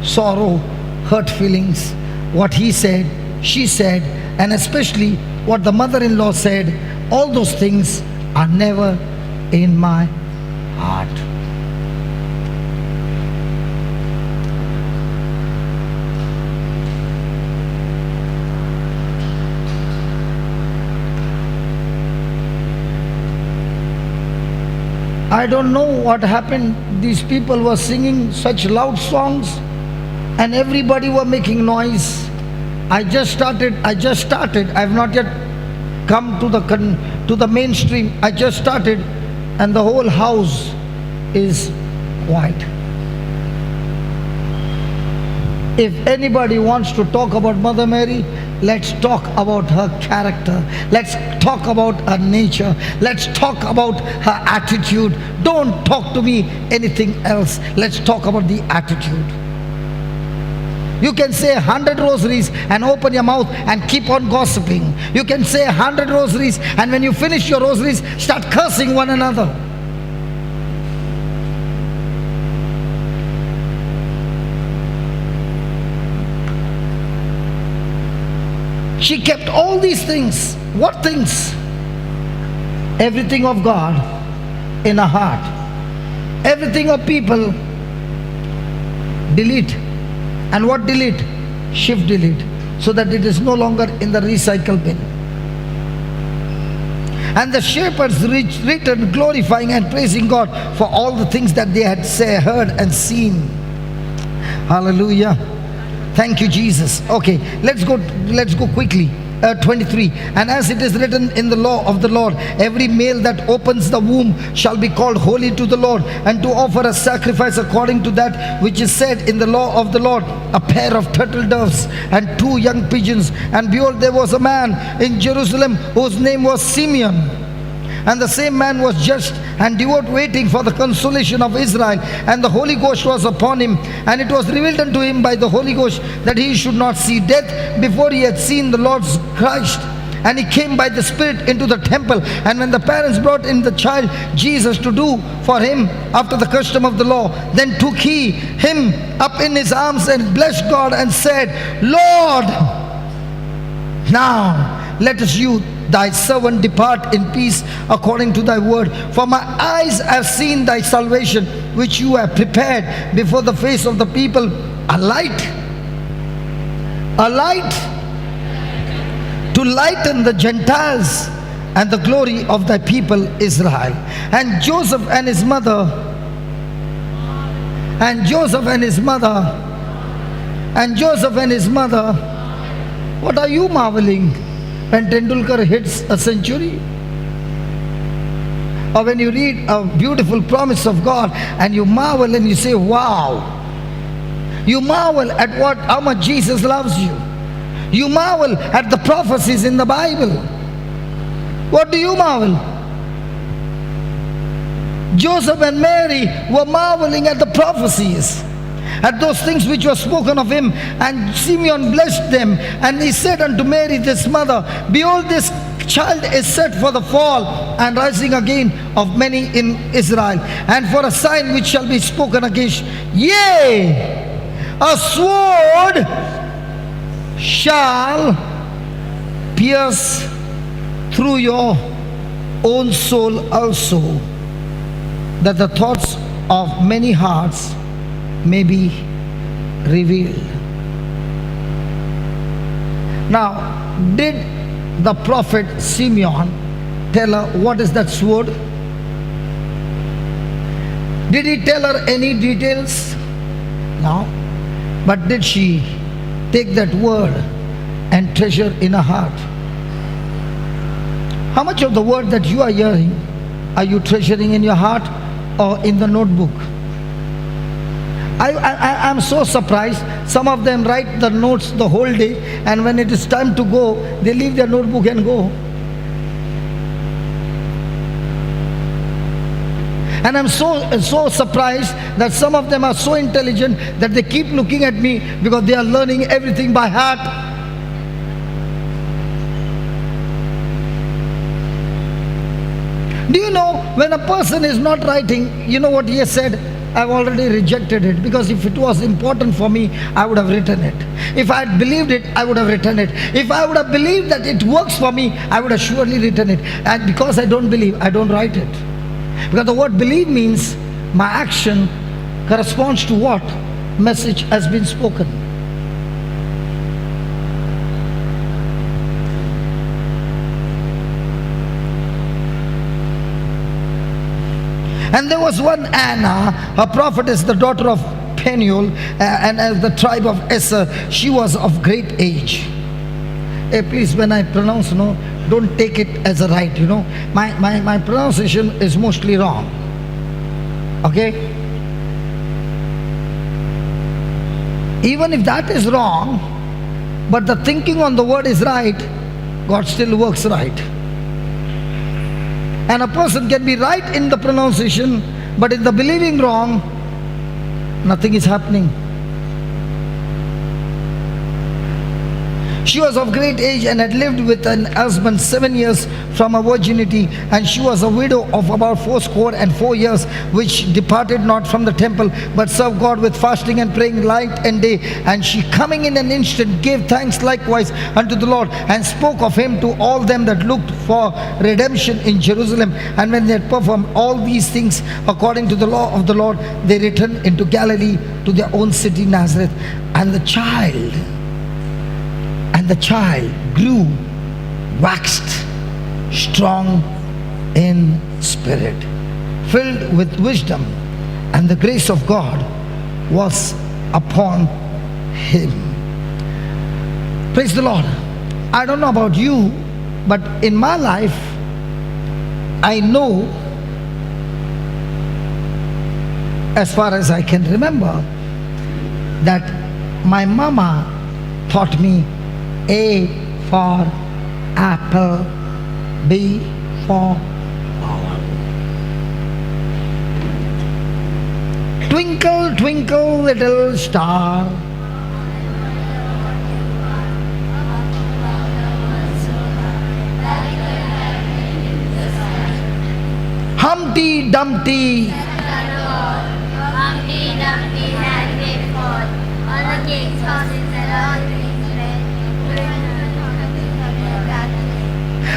sorrow, hurt feelings, what he said, she said, and especially what the mother-in-law said. All those things are never in my heart." I don't know what happened. These people were singing such loud songs, and everybody were making noise. I just started. I've not yet come to the mainstream. I just started, and the whole house is quiet. If anybody wants to talk about Mother Mary, let's talk about her character. Let's talk about her nature. Let's talk about her attitude. Don't talk to me anything else. Let's talk about the attitude. You can say 100 rosaries and open your mouth and keep on gossiping. You can say 100 rosaries, and when you finish your rosaries, start cursing one another. She kept all these things. What things? Everything of God in her heart. Everything of people, delete. And what delete? Shift delete. So that it is no longer in the recycle bin. And the shepherds returned glorifying and praising God for all the things that they had heard and seen. Hallelujah. Thank you, Jesus. Okay, let's go quickly. 23. And as it is written in the law of the Lord, every male that opens the womb shall be called holy to the Lord, and to offer a sacrifice according to that which is said in the law of the Lord, a pair of turtle doves and 2 young pigeons. And behold, there was a man in Jerusalem whose name was Simeon. And the same man was just and devout, waiting for the consolation of Israel. And the Holy Ghost was upon him. And it was revealed unto him by the Holy Ghost that he should not see death before he had seen the Lord's Christ. And he came by the Spirit into the temple. And when the parents brought in the child Jesus to do for him after the custom of the law, then took he him up in his arms and blessed God and said, Lord, Now lettest you, thy servant, depart in peace according to thy word. For my eyes have seen thy salvation, which you have prepared before the face of the people, a light to lighten the Gentiles, and the glory of thy people Israel. And Joseph and his mother, what are you marveling when Tendulkar hits a century? Or when you read a beautiful promise of God and you marvel and you say, wow. You marvel at how much Jesus loves you. You marvel at the prophecies in the Bible. What do you marvel? Joseph and Mary were marveling at the prophecies, at those things which were spoken of him. And Simeon blessed them, and he said unto Mary, this mother, behold, this child is set for the fall and rising again of many in Israel, and for a sign which shall be spoken against. Yea, a sword shall pierce through your own soul also, that the thoughts of many hearts may be revealed. Now, did the prophet Simeon tell her what is that sword? Did he tell her any details? No. But did she take that word and treasure in her heart? How much of the word that you are hearing are you treasuring in your heart or in the notebook? I'm so surprised. Some of them write the notes the whole day, and when it is time to go, they leave their notebook and go. And I'm so surprised that some of them are so intelligent that they keep looking at me because they are learning everything by heart. Do you know, when a person is not writing, you know what he has said? I've already rejected it, because if it was important for me, I would have written it. If I had believed it, I would have written it. If I would have believed that it works for me, I would have surely written it. And because I don't believe, I don't write it. Because the word believe means my action corresponds to what message has been spoken. And there was one Anna, a prophetess, the daughter of Peniel, and as the tribe of Esser. She was of great age. Hey, please, when I pronounce, don't take it as a right, My pronunciation is mostly wrong. Okay? Even if that is wrong, but the thinking on the word is right, God still works right. And a person can be right in the pronunciation, but in the believing wrong, nothing is happening. She was of great age and had lived with an husband 7 years from her virginity, and she was a widow of about 84 years, which departed not from the temple, but served God with fasting and praying night and day. And she, coming in an instant, gave thanks likewise unto the Lord, and spoke of him to all them that looked for redemption in Jerusalem. And when they had performed all these things according to the law of the Lord, they returned into Galilee to their own city Nazareth. And the child grew, waxed strong in spirit, filled with wisdom, and the grace of God was upon him. Praise the Lord. I don't know about you, but in my life, I know, as far as I can remember, that my mama taught me A for apple, B for ball. Twinkle, twinkle, little star. Humpty Dumpty. Humpty Dumpty had a great fall. All the king's horses and all the king's men.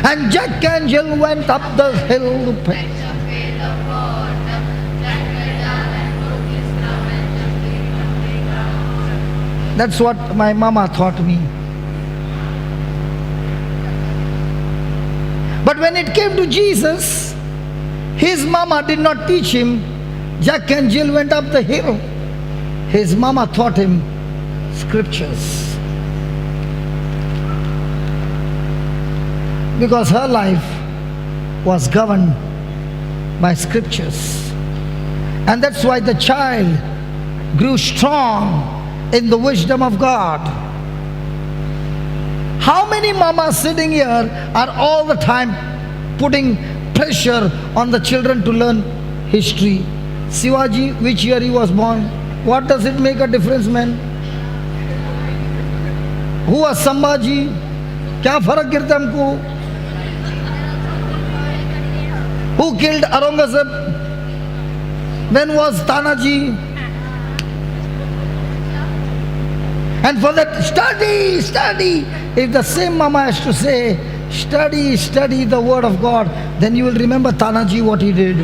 And Jack and Jill went up the hill to pay. That's what my mama taught me. But when it came to Jesus, his mama did not teach him. Jack and Jill went up the hill. His mama taught him scriptures. Because her life was governed by scriptures. And that's why the child grew strong in the wisdom of God. How many mamas sitting here are all the time putting pressure on the children to learn history? Shivaji, which year he was born? What does it make a difference, man? Who was Sambhaji? क्या फर्क गिरता है हमको? Who killed Aurangzeb? When was Tanaji? And for that, study, study. If the same mama has to say, study, study the word of God, then you will remember Tanaji, what he did.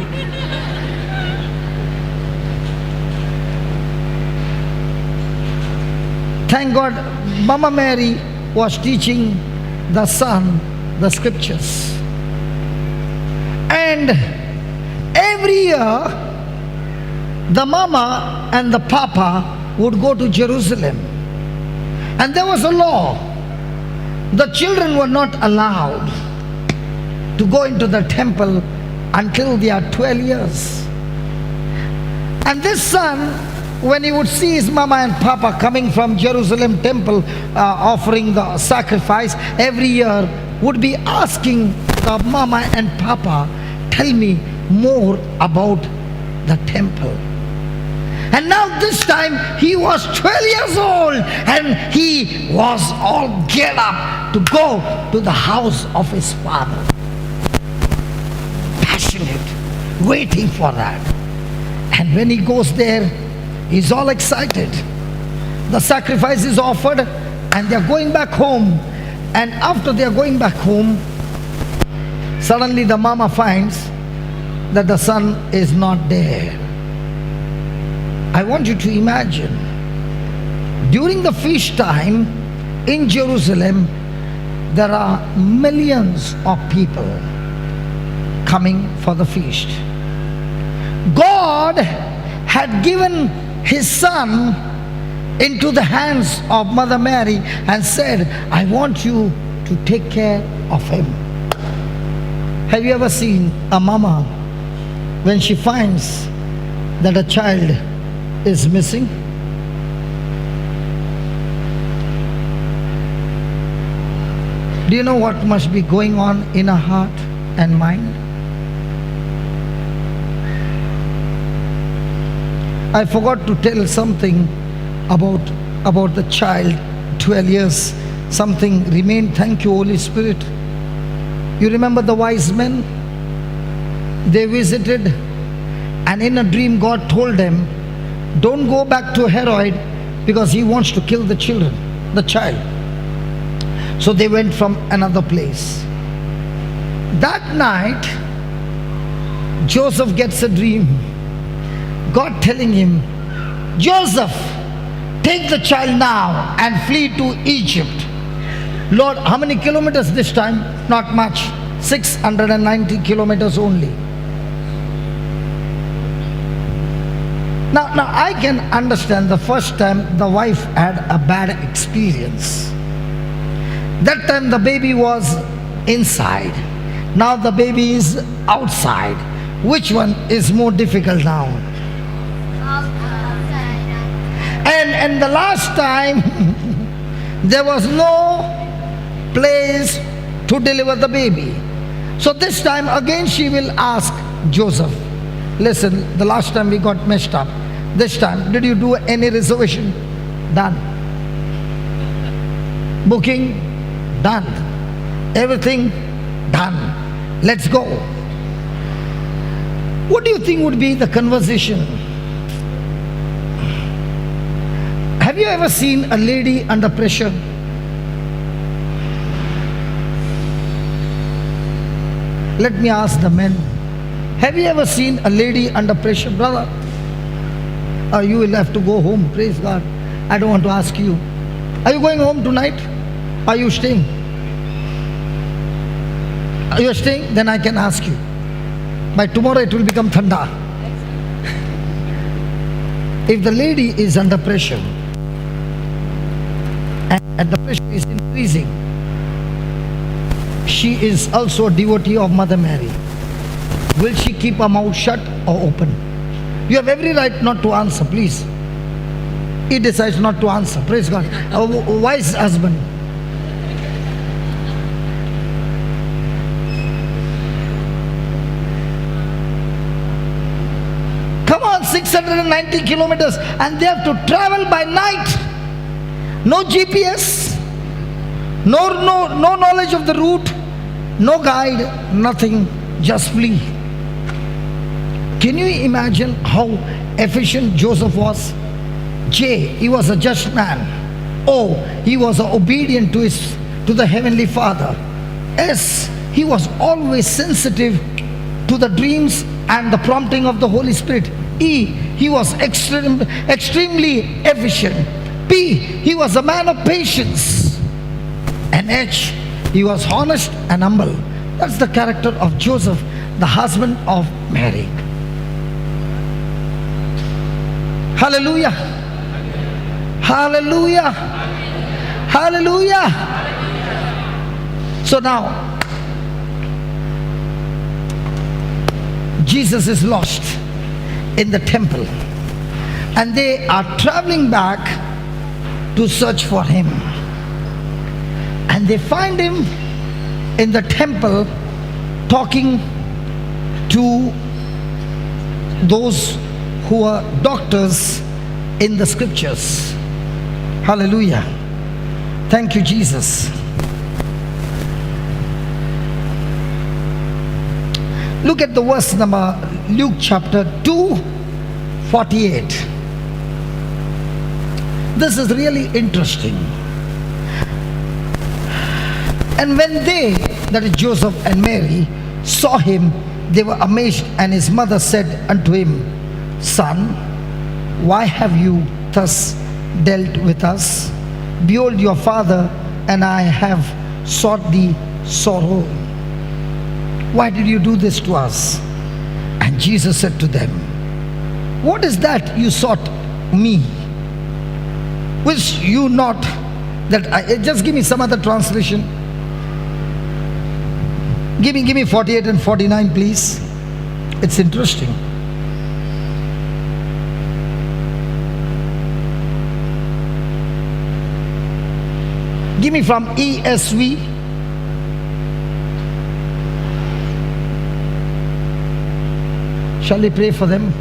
Thank God, Mama Mary was teaching the son the scriptures. And every year, the mama and the papa would go to Jerusalem. And there was a law. The children were not allowed to go into the temple until they are 12 years. And this son, when he would see his mama and papa coming from Jerusalem temple offering the sacrifice every year, would be asking the mama and papa, tell me more about the temple. And now this time he was 12 years old and he was all geared up to go to the house of his father. Passionate, waiting for that. And when he goes there, he's all excited. The sacrifice is offered and they're going back home. And after they're going back home, suddenly the mama finds that the son is not there. I want you to imagine, during the feast time in Jerusalem, there are millions of people coming for the feast. God had given his son into the hands of Mother Mary and said, I want you to take care of him. Have you ever seen a mama when she finds that a child is missing? Do you know what must be going on in her heart and mind? I forgot to tell something about the child, 12 years, something remained. Thank you, Holy Spirit. You remember the wise men? They visited, and in a dream God told them, don't go back to Herod because he wants to kill the child. So they went from another place. That night, Joseph gets a dream. God telling him, Joseph, take the child now and flee to Egypt. Lord, how many kilometers this time? Not much. 690 kilometers only. Now I can understand the first time the wife had a bad experience. That time the baby was inside. Now the baby is outside. Which one is more difficult now? And the last time there was no place to deliver the baby. So this time again she will ask Joseph, listen, the last time we got messed up. This time, did you do any reservation? Done. Booking? Done. Everything? Done. Let's go. What do you think would be the conversation? Have you ever seen a lady under pressure? Let me ask the men. Have you ever seen a lady under pressure, brother? You will have to go home. Praise God. I don't want to ask you. Are you going home tonight? Are you staying? Are you staying? Then I can ask you. By tomorrow it will become thanda. If the lady is under pressure and the pressure is increasing, she is also a devotee of Mother Mary. Will she keep her mouth shut or open? You have every right not to answer, please. He decides not to answer. Praise God. A wise husband. Come on, 690 kilometers, and they have to travel by night. No GPS, no knowledge of the route, no guide, nothing, just flee. Can you imagine how efficient Joseph was? J, he was a just man. O, he was obedient to the Heavenly Father. S, he was always sensitive to the dreams and the prompting of the Holy Spirit. E, he was extremely efficient. P, he was a man of patience. And H, he was honest and humble. That's the character of Joseph, the husband of Mary. Hallelujah. Hallelujah. Hallelujah. So now, Jesus is lost in the temple, and they are traveling back to search for him. And they find him in the temple talking to those who are doctors in the scriptures. Hallelujah. Thank you, Jesus. Look at the verse number, Luke chapter 2:48. This is really interesting. And when they, that is Joseph and Mary, saw him, they were amazed, and his mother said unto him, Son, why have you thus dealt with us? Behold, your father and I have sought thee sorrow. Why did you do this to us? And Jesus said to them, what is that you sought me? Wish you not that I... Just give me some other translation. Give me 48 and 49, please. It's interesting. Give me from ESV. Shall we pray for them?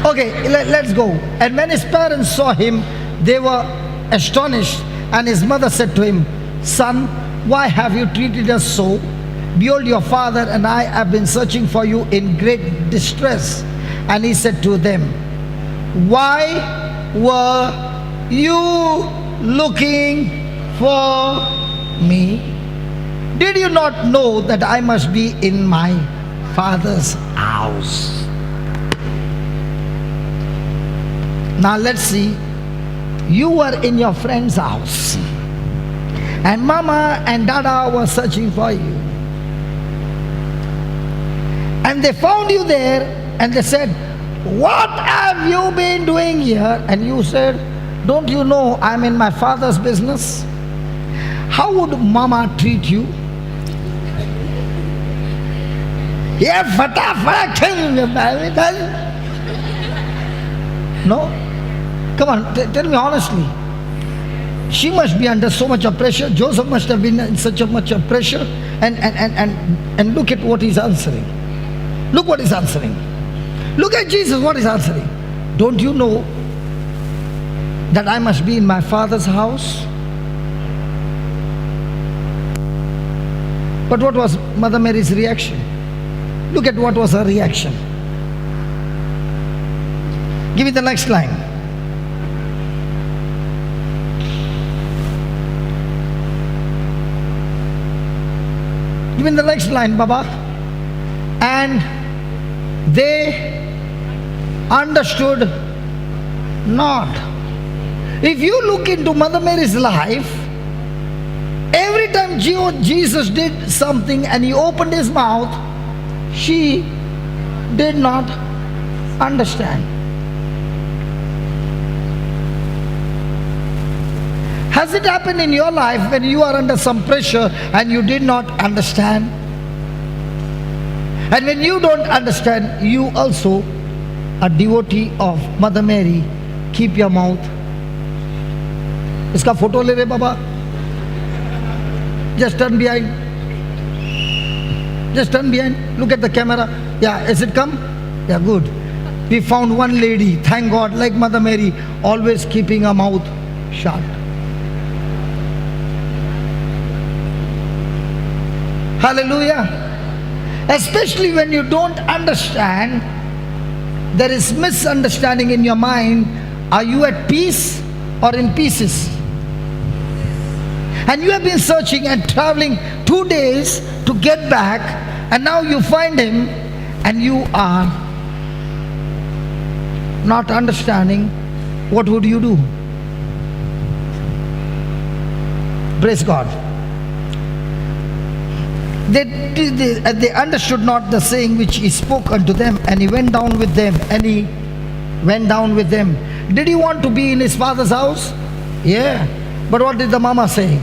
Okay, let's go. And when his parents saw him, they were astonished. And his mother said to him, Son, why have you treated us so? Behold, your father and I have been searching for you in great distress. And he said to them, why were you looking for me? Did you not know that I must be in my father's house? Now let's see. You were in your friend's house, and Mama and Dada were searching for you, and they found you there, and they said, what have you been doing here? And you said, don't you know I'm in my father's business? How would Mama treat you? Yeah, no? Come on, tell me honestly. She must be under so much of pressure. Joseph must have been in such a much of pressure. And look at what he's answering. Look what he's answering. Look at Jesus, what he's answering. Don't you know that I must be in my Father's house? But what was Mother Mary's reaction? Look at what was her reaction. Give me the next line. Give me the next line, Baba. And they understood not. If you look into Mother Mary's life, every time Jesus did something and he opened his mouth, she did not understand. Has it happened in your life when you are under some pressure and you did not understand? And when you don't understand, you also, a devotee of Mother Mary, keep your mouth. Iska photo le re Baba. Just turn behind. Just turn behind. Look at the camera. Yeah, has it come? Yeah, good. We found one lady, thank God, like Mother Mary, always keeping her mouth shut. Hallelujah. Especially when you don't understand, there is misunderstanding in your mind. Are you at peace or in pieces? And you have been searching and traveling 2 days to get back, and now you find him and you are not understanding. What would you do? Praise God. They understood not the saying which he spoke unto them, and he went down with them. Did he want to be in his father's house? Yeah. But what did the mama say?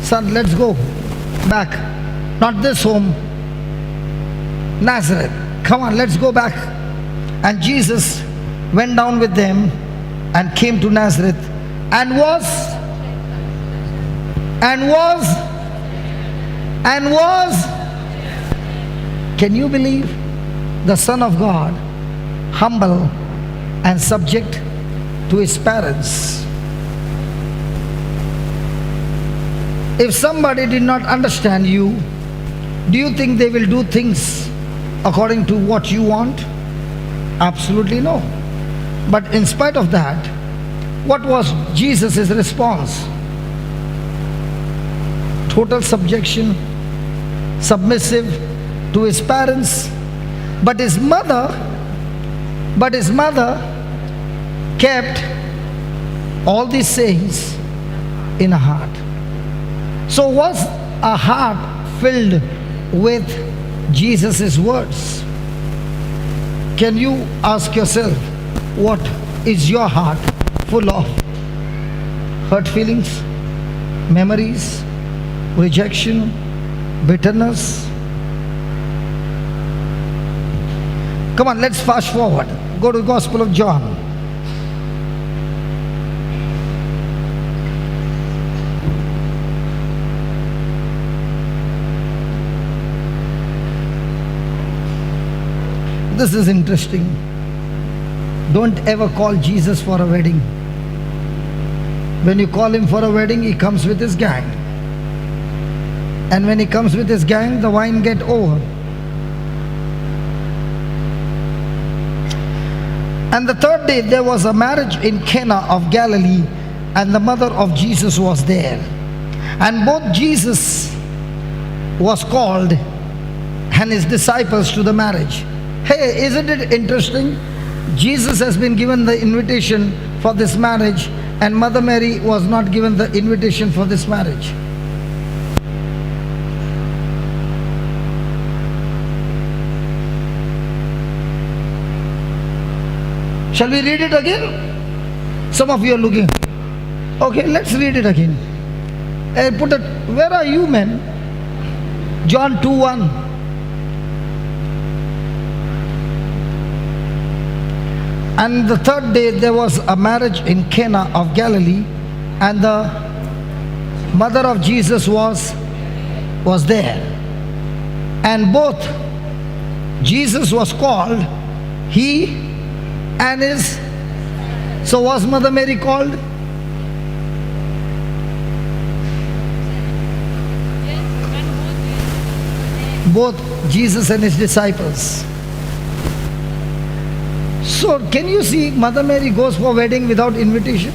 Son, let's go back. Not this home. Nazareth. Come on, let's go back. And Jesus went down with them and came to Nazareth and was can you believe the Son of God, humble and subject to his parents? If somebody did not understand you, do you think they will do things according to what you want? Absolutely no. But in spite of that, what was Jesus' response? Total subjection, submissive to his parents. But his mother kept all these sayings in her heart. So was a heart filled with Jesus' words? Can you ask yourself, what is your heart full of? Hurt feelings, memories, rejection, bitterness? Come on, let's fast forward. Go to the Gospel of John. This is interesting. Don't ever call Jesus for a wedding. When you call him for a wedding, he comes with his gang. And when he comes with his gang, the wine get over. And the third day there was a marriage in Cana of Galilee, and the mother of Jesus was there. And both Jesus was called and his disciples to the marriage. Hey, isn't it interesting? Jesus has been given the invitation for this marriage, and Mother Mary was not given the invitation for this marriage. Shall we read it again? Some of you are looking. Okay, let's read it again. Put it, where are you, men? John 2:1. And the third day there was a marriage in Cana of Galilee, and the mother of Jesus was there. And both Jesus was called, he and his. So was Mother Mary called? Both Jesus and his disciples. So can you see Mother Mary goes for wedding without invitation?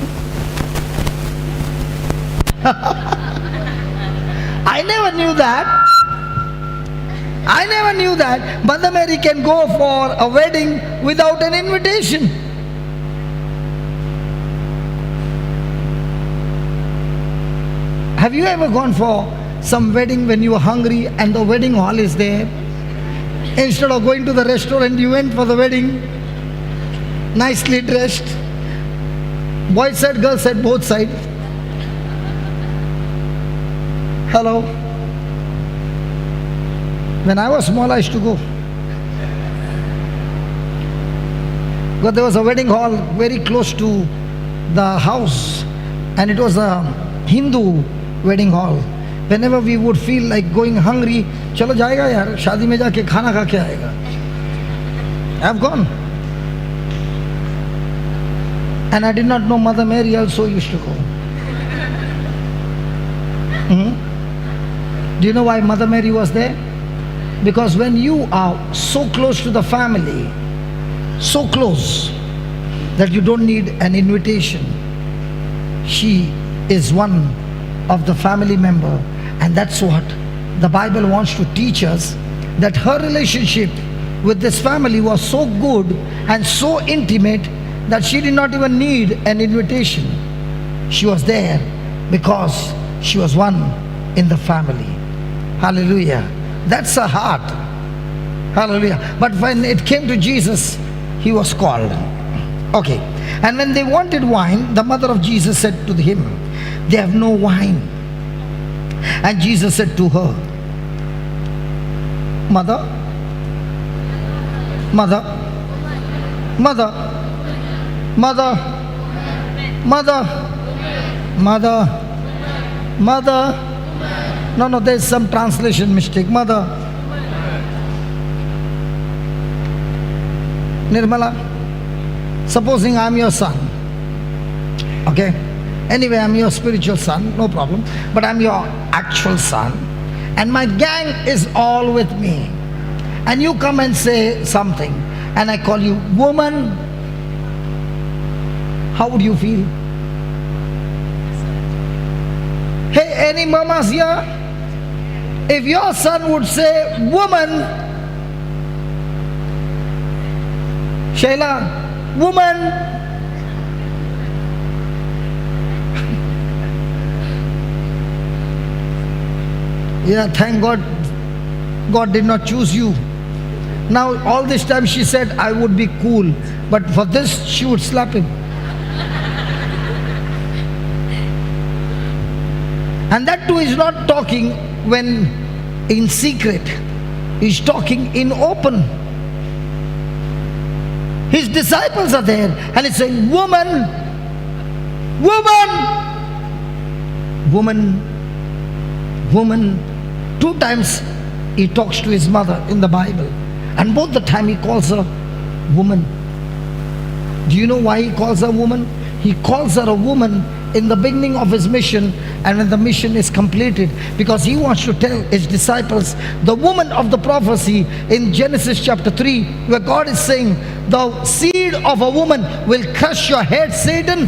I never knew that. I never knew that Mother Mary can go for a wedding without an invitation. Have you ever gone for some wedding when you were hungry and the wedding hall is there? Instead of going to the restaurant, you went for the wedding, nicely dressed. Boys side, girls side, both sides. Hello. When I was small, I used to go. But there was a wedding hall very close to the house, and it was a Hindu wedding hall. Whenever we would feel like going hungry, chalo jayega yaar, shadi mein jaake khana kha ke aayega. I've gone. And I did not know Mother Mary also used to go. Do you know why Mother Mary was there? Because when you are so close to the family, so close that you don't need an invitation, she is one of the family member. And that's what the Bible wants to teach us, that her relationship with this family was so good and so intimate that she did not even need an invitation. She was there because she was one in the family. Hallelujah. That's her heart. Hallelujah. But when it came to Jesus, he was called. Okay. And when they wanted wine, the mother of Jesus said to him, they have no wine. And Jesus said to her, Mother, Mother, Mother, Mother, Mother, Mother, Mother. No, there's some translation mistake. Mother. Nirmala, supposing I'm your son. Okay? Anyway, I'm your spiritual son, no problem. But I'm your actual son. And my gang is all with me. And you come and say something. And I call you woman. How would you feel? Hey, any mamas here? If your son would say woman, Shaila, woman, yeah, thank God, God did not choose you. Now all this time she said I would be cool, but for this she would slap him. And that too is not talking when in secret, he's talking in open. His disciples are there and he's saying, woman, woman, woman, woman. 2 times he talks to his mother in the Bible, and both the time he calls her woman. Do you know why he calls her woman? He calls her a woman in the beginning of his mission and when the mission is completed, because he wants to tell his disciples, the woman of the prophecy in Genesis chapter 3, where God is saying, the seed of a woman will crush your head, Satan.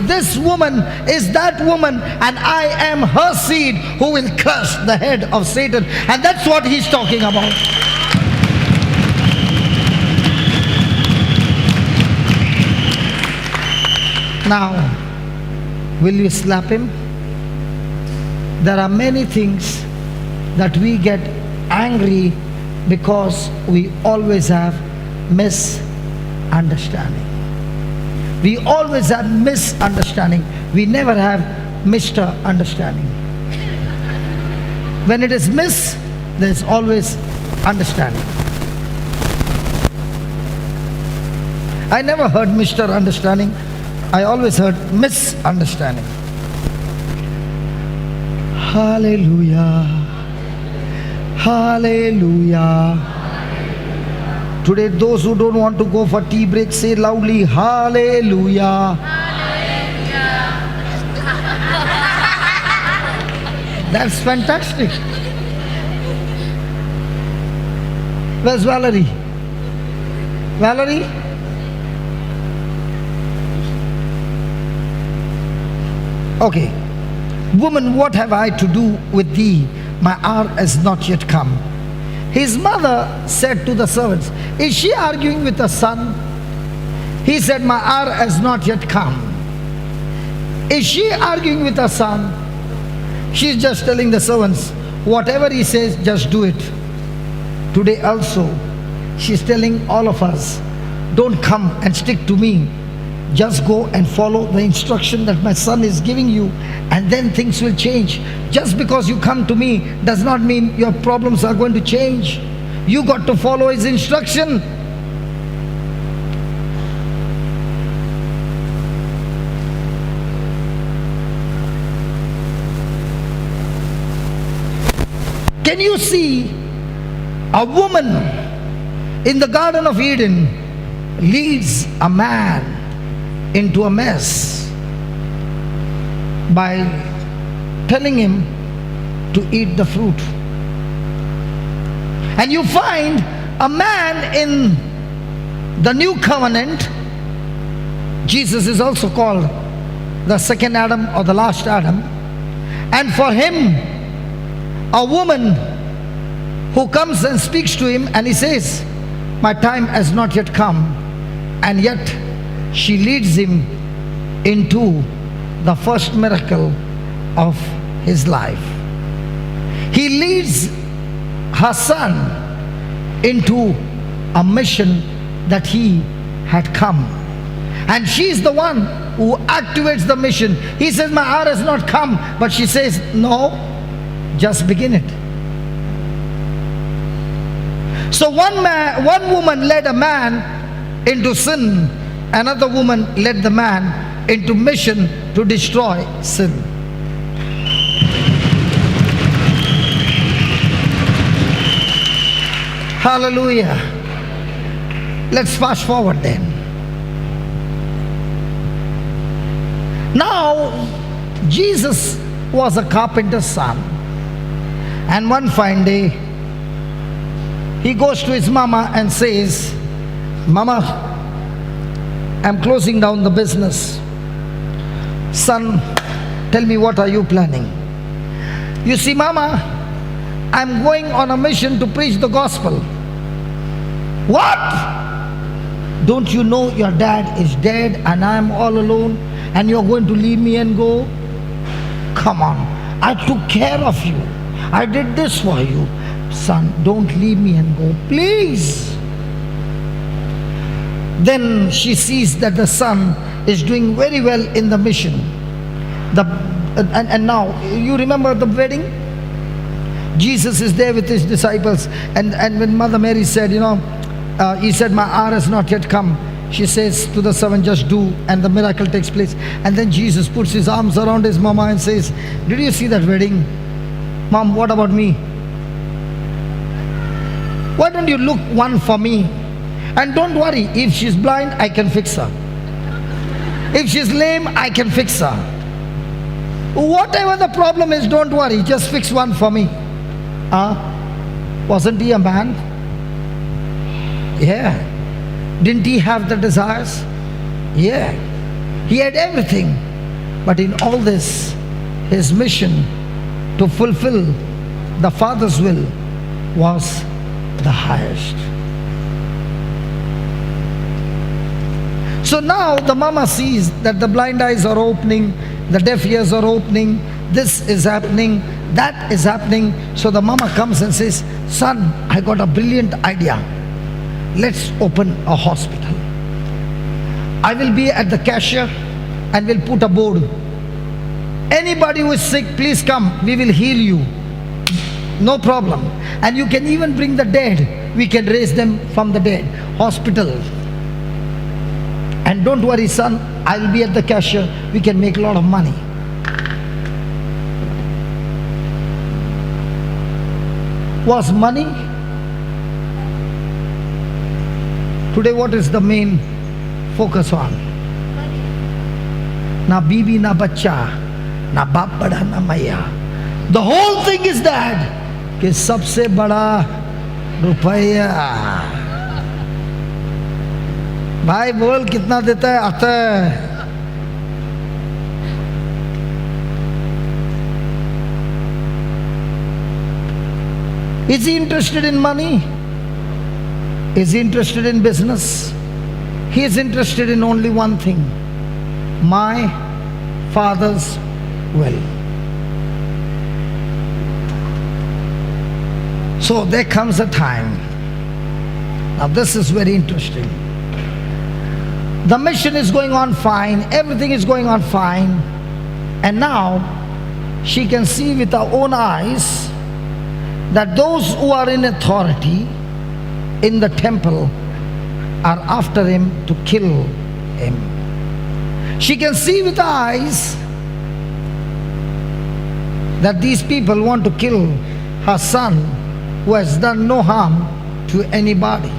This woman is that woman, and I am her seed who will crush the head of Satan. And that's what he's talking about. Now, will you slap him? There are many things that we get angry because we always have misunderstanding. We always have misunderstanding. We never have Mr. Understanding. When it is miss, there is always understanding. I never heard Mr. Understanding. I always heard misunderstanding. Hallelujah. Hallelujah. Today, those who don't want to go for tea break, say loudly, Hallelujah. That's fantastic. Where's Valerie? Valerie? Okay. Woman, what have I to do with thee? My hour has not yet come. His mother said to the servants, is she arguing with the son? He said, my hour has not yet come. Is she arguing with her son? She's just telling the servants, whatever he says, just do it. Today also, she's telling all of us, don't come and stick to me. Just go and follow the instruction that my son is giving you, and then things will change. Just because you come to me does not mean your problems are going to change. You got to follow his instruction. Can you see a woman in the Garden of Eden leads a man into a mess by telling him to eat the fruit? And you find a man in the new covenant. Jesus is also called the second Adam or the last Adam. And for him, a woman who comes and speaks to him, and he says, my time has not yet come, and yet she leads him into the first miracle of his life. He leads her son into a mission that he had come, and she is the one who activates the mission. He says, my hour has not come, but she says, no, just begin it. So one woman led a man into sin, another woman led the man into mission to destroy sin. Hallelujah. Let's fast forward then. Now, Jesus was a carpenter's son, and one fine day he goes to his mama and says, Mama, I'm closing down the business. Son, tell me, what are you planning? You see, Mama, I'm going on a mission to preach the gospel. What? Don't you know your dad is dead and I'm all alone and you're going to leave me and go? Come on, I took care of you. I did this for you. Son, don't leave me and go, please. Then she sees that the son is doing very well in the mission. And now, you remember the wedding? Jesus is there with his disciples, and when Mother Mary said, he said, my hour has not yet come. She says to the servant, just do, and the miracle takes place. And then Jesus puts his arms around his mama and says, did you see that wedding? Mom, what about me? Why don't you look one for me? And don't worry, if she's blind, I can fix her. If she's lame, I can fix her. Whatever the problem is, don't worry, just fix one for me. Wasn't he a man? Yeah. Didn't he have the desires? Yeah. He had everything. But in all this, his mission to fulfill the Father's will was the highest. So now the mama sees that the blind eyes are opening, the deaf ears are opening, this is happening, that is happening. So the mama comes and says, son, I got a brilliant idea. Let's open a hospital. I will be at the cashier and we'll put a board. Anybody who is sick, please come, we will heal you. No problem. And you can even bring the dead. We can raise them from the dead. Hospital. And don't worry, son, I'll be at the cashier. We can make a lot of money. was money. Today what is the main focus on? Na bibi, na bacha, na baap bada, na maya. The whole thing is that कि सबसे बड़ा रुपया. भाई बोल कितना देता है? आता है. Is he interested in money? Is he interested in business? He is interested in only one thing: my Father's will. So there comes a time. Now this is very interesting. The mission is going on fine, everything is going on fine, and now she can see with her own eyes that those who are in authority in the temple are after him to kill him. She can see with her eyes that these people want to kill her son, who has done no harm to anybody.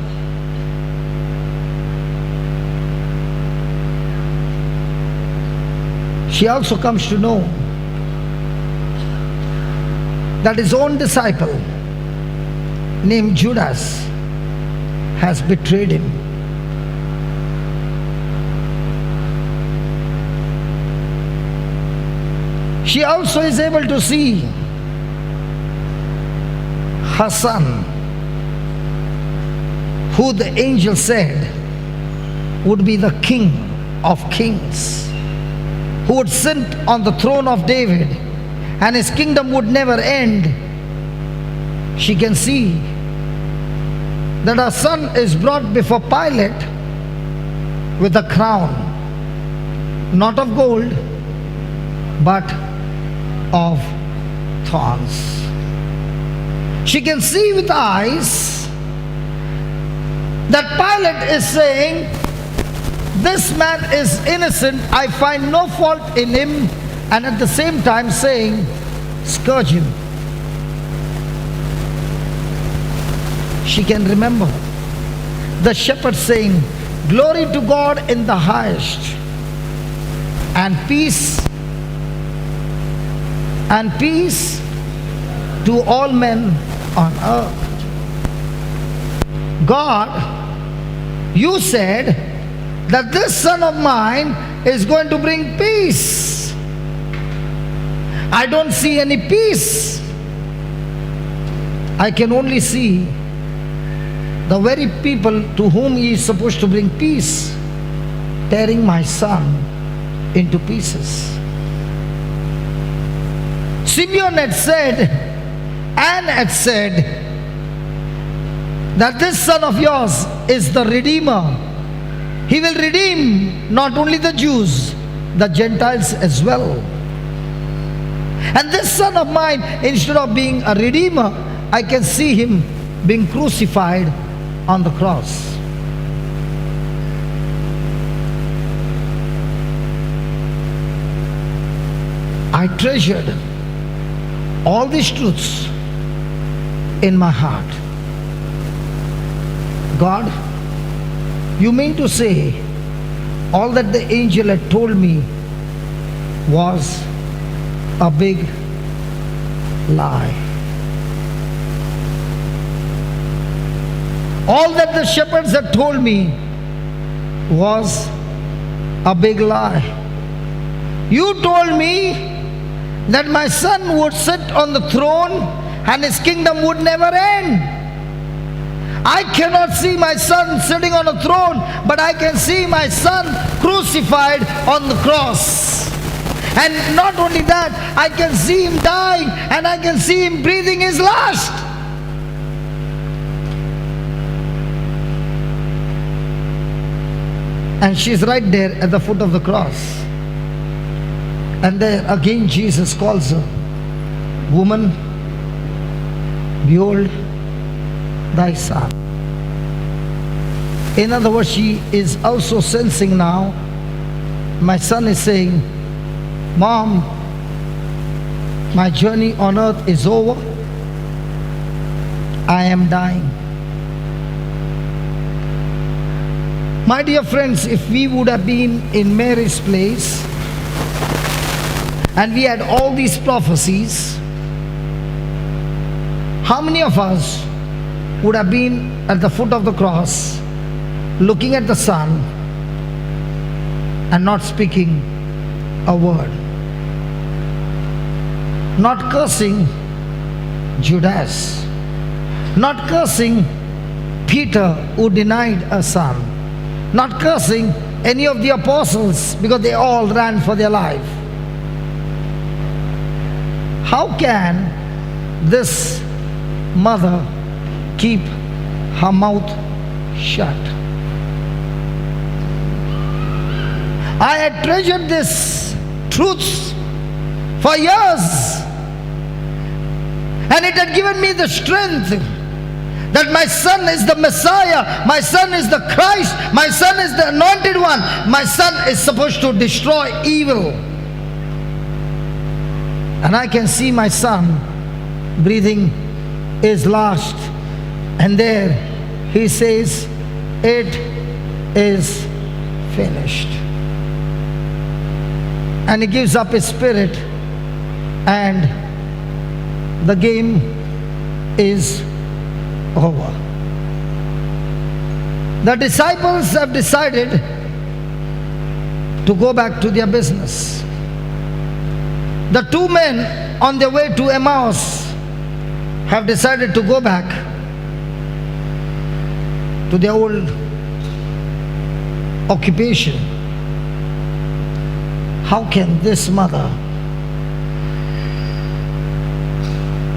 She also comes to know that his own disciple named Judas has betrayed him. She also is able to see her son, who the angel said would be the King of Kings, who would sit on the throne of David and his kingdom would never end. She can see that her son is brought before Pilate with a crown, not of gold, but of thorns. She can see with eyes that Pilate is saying, this man is innocent, I find no fault in him, and at the same time saying, scourge him. She can remember the shepherd saying, glory to God in the highest, and peace to all men on earth. God, you said that this son of mine is going to bring peace. I don't see any peace. I can only see the very people to whom he is supposed to bring peace tearing my son into pieces. Simeon had said, Anne had said, that this son of yours is the Redeemer. He will redeem not only the Jews, the Gentiles as well. And this son of mine, instead of being a Redeemer, I can see him being crucified on the cross. I treasured all these truths in my heart. God, you mean to say all that the angel had told me was a big lie? All that the shepherds had told me was a big lie. You told me that my son would sit on the throne and his kingdom would never end. I cannot see my son sitting on a throne, but I can see my son crucified on the cross. And not only that, I can see him dying and I can see him breathing his last. And she's right there at the foot of the cross. And there again Jesus calls her, woman, behold thy son. In other words, she is also sensing now, my son is saying, Mom, my journey on earth is over. I am dying. My dear friends, if we would have been in Mary's place and we had all these prophecies, how many of us would have been at the foot of the cross, looking at the sun and not speaking a word, not cursing Judas, not cursing Peter who denied a son, not cursing any of the apostles because they all ran for their life? How can this mother keep her mouth shut? I had treasured this truths for years, and it had given me the strength that my son is the Messiah, my son is the Christ, my son is the anointed one, my son is supposed to destroy evil. And I can see my son breathing his last, and there he says, "It is finished." And he gives up his spirit, and the game is over. The disciples have decided to go back to their business. The two men on their way to Emmaus have decided to go back to their old occupation. How can this mother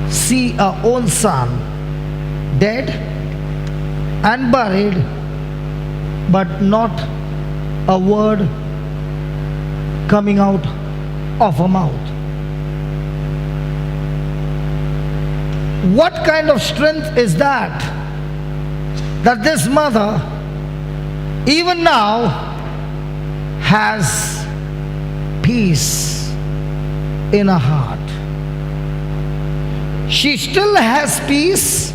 see her own son dead and buried, but not a word coming out of her mouth? What kind of strength is that? That this mother, even now, has peace in her heart. She still has peace.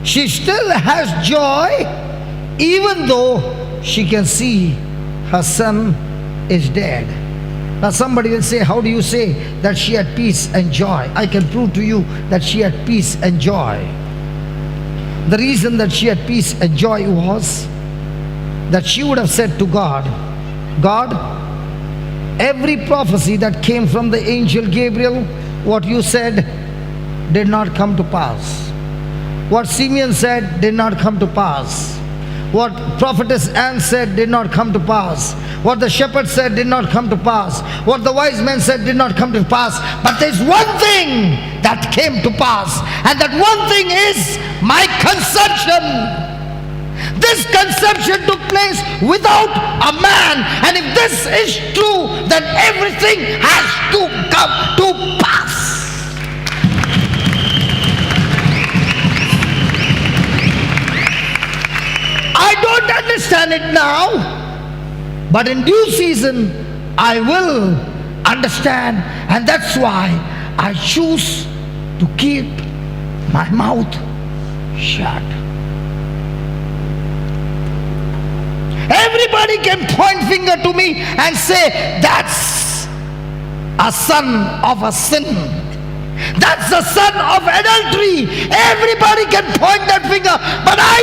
She still has joy, even though she can see her son is dead. Now somebody will say, how do you say that she had peace and joy? I can prove to you that she had peace and joy. The reason that she had peace and joy was that she would have said to God, God, every prophecy that came from the angel Gabriel, what you said did not come to pass. What Simeon said did not come to pass. What prophetess Anne said did not come to pass. What the shepherd said did not come to pass. What the wise men said did not come to pass. But there's one thing that came to pass, and that one thing is my conception. This conception took place without a man, and if this is true, then everything has to come to pass. I don't understand it now, but in due season I will understand, and that's why I choose to keep my mouth shut. Everybody can point finger to me and say, that's a son of a sin. That's the son of adultery. Everybody can point that finger, but I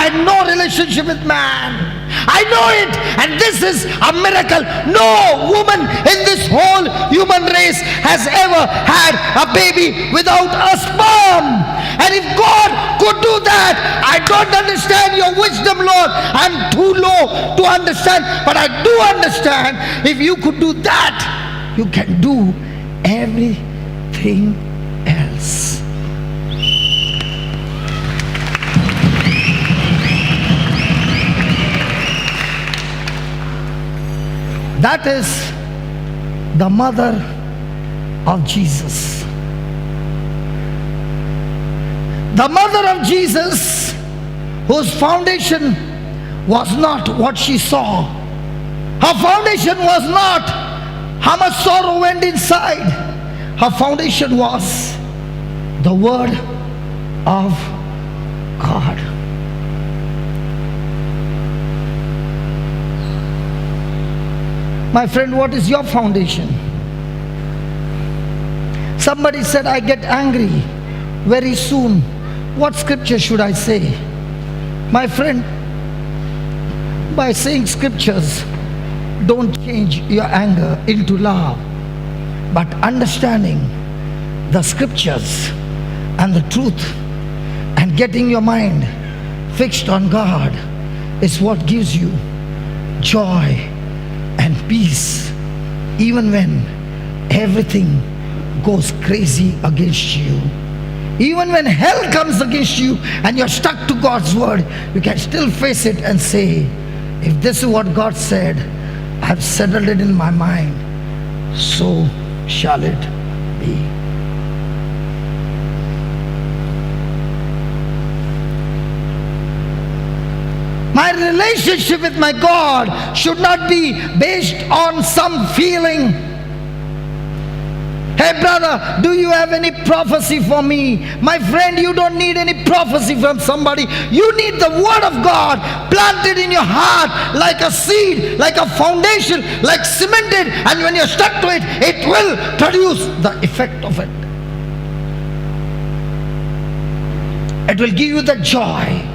have no relationship with man. I know it, and this is a miracle. No woman in this whole human race has ever had a baby without a sperm. And if God could do that, I don't understand your wisdom, Lord. I'm too low to understand, but I do understand. If you could do that, you can do everything else. That is the mother of Jesus. The mother of Jesus, whose foundation was not what she saw. Her foundation was not how much sorrow went inside. Her foundation was the word of God. My friend, what is your foundation? Somebody said, I get angry very soon. What scripture should I say? My friend, by saying scriptures, don't change your anger into love, but understanding the scriptures and the truth and getting your mind fixed on God is what gives you joy and peace, even when everything goes crazy against you. Even when hell comes against you and you're stuck to God's word, you can still face it and say, if this is what God said, I've settled it in my mind, so shall it be. My relationship with my God should not be based on some feeling. Hey brother, do you have any prophecy for me? My friend, you don't need any prophecy from somebody. You need the word of God planted in your heart like a seed, like a foundation, like cemented, and when you're stuck to it, it will produce the effect of it. It will give you the joy.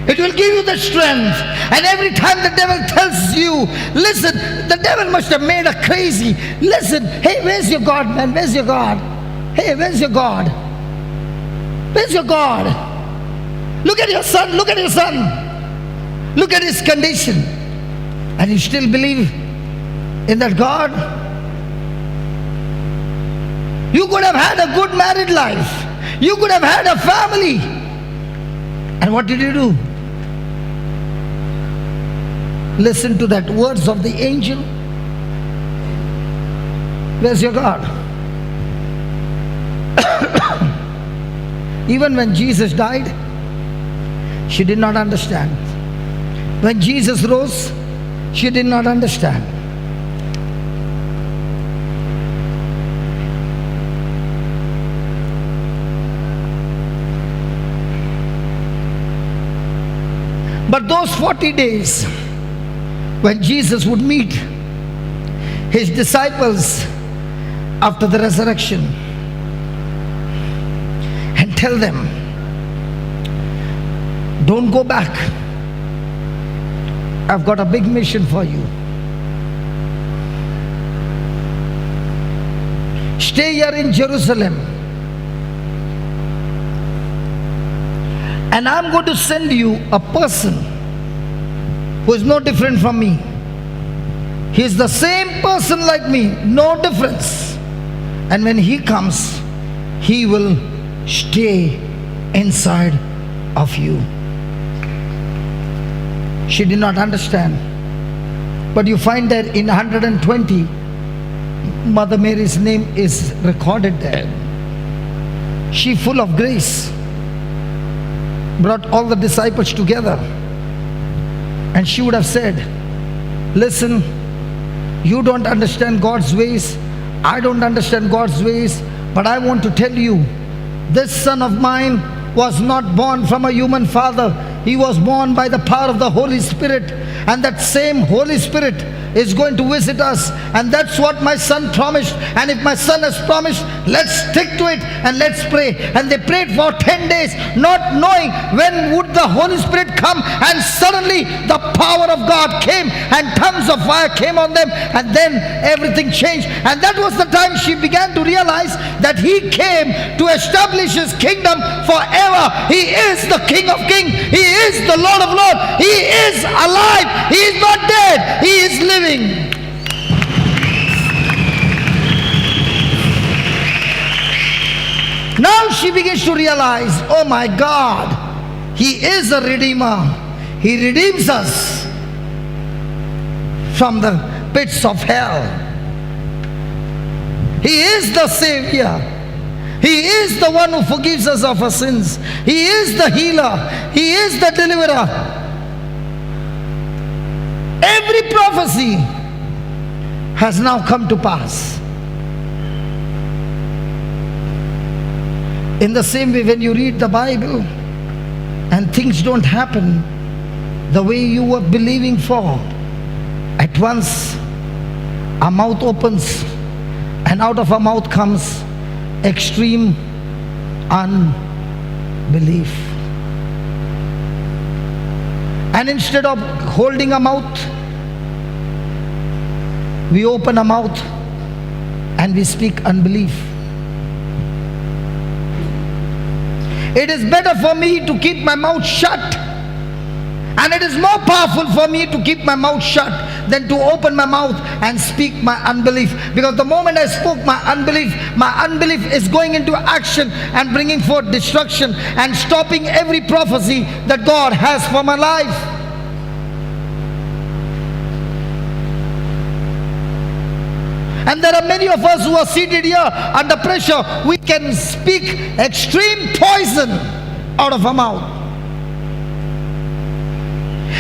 It will give you the strength. And every time the devil tells you, listen, the devil must have made her crazy. Listen, hey, where's your God, man? Where's your God? Hey, where's your God? Where's your God? Look at your son. Look at your son. Look at his condition. And you still believe in that God? You could have had a good married life. You could have had a family. And what did you do? Listen to that words of the angel. Where's your God? Even when Jesus died, she did not understand. When Jesus rose, she did not understand. But those 40 days, when Jesus would meet his disciples after the resurrection and tell them, don't go back. I've got a big mission for you. Stay here in Jerusalem. And I'm going to send you a person who is no different from me. He is the same person like me, no difference. And when he comes, he will stay inside of you. She did not understand. But you find that in 120, Mother Mary's name is recorded there. She, full of grace, brought all the disciples together, and she would have said, listen, you don't understand God's ways, I don't understand God's ways, but I want to tell you, this son of mine was not born from a human father. He was born by the power of the Holy Spirit, and that same Holy Spirit is going to visit us, and that's what my son promised. And if my son has promised, let's stick to it and let's pray. And they prayed for 10 days, not knowing when would the Holy Spirit come, and suddenly the power of God came and tongues of fire came on them, and then everything changed. And that was the time she began to realize that he came to establish his kingdom forever. He is the King of Kings. He is the Lord of Lords. He is alive. He is not dead. He is living. Now she begins to realize, oh my God, he is a redeemer. He redeems us from the pits of hell. He is the Savior. He is the one who forgives us of our sins. He is the healer. He is the deliverer. Every prophecy has now come to pass. In the same way, when you read the Bible, and things don't happen the way you were believing for, at once our mouth opens and out of our mouth comes extreme unbelief. And instead of holding our mouth, we open our mouth and we speak unbelief. It is better for me to keep my mouth shut, and it is more powerful for me to keep my mouth shut than to open my mouth and speak my unbelief. Because the moment I spoke my unbelief is going into action and bringing forth destruction and stopping every prophecy that God has for my life. And there are many of us who are seated here under pressure. We can speak extreme poison out of our mouth.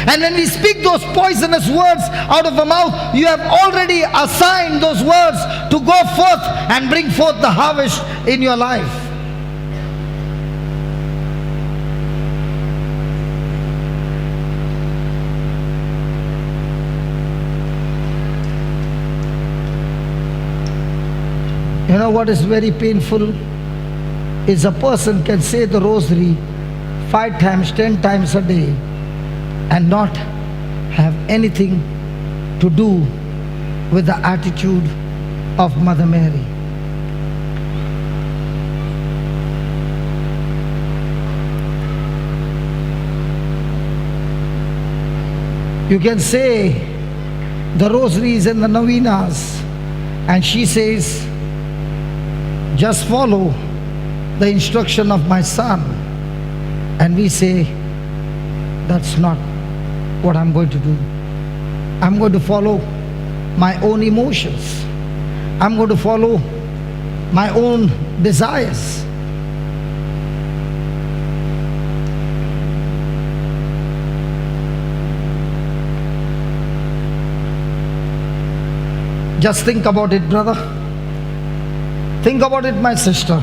And when we speak those poisonous words out of our mouth, you have already assigned those words to go forth and bring forth the harvest in your life. You know what is very painful is a person can say the rosary 5 times, 10 times a day and not have anything to do with the attitude of Mother Mary. You can say the rosaries and the novenas, and she says, just follow the instruction of my son. And we say, that's not what I'm going to do. I'm going to follow my own emotions. I'm going to follow my own desires. Just think about it, brother. Think about it, my sister.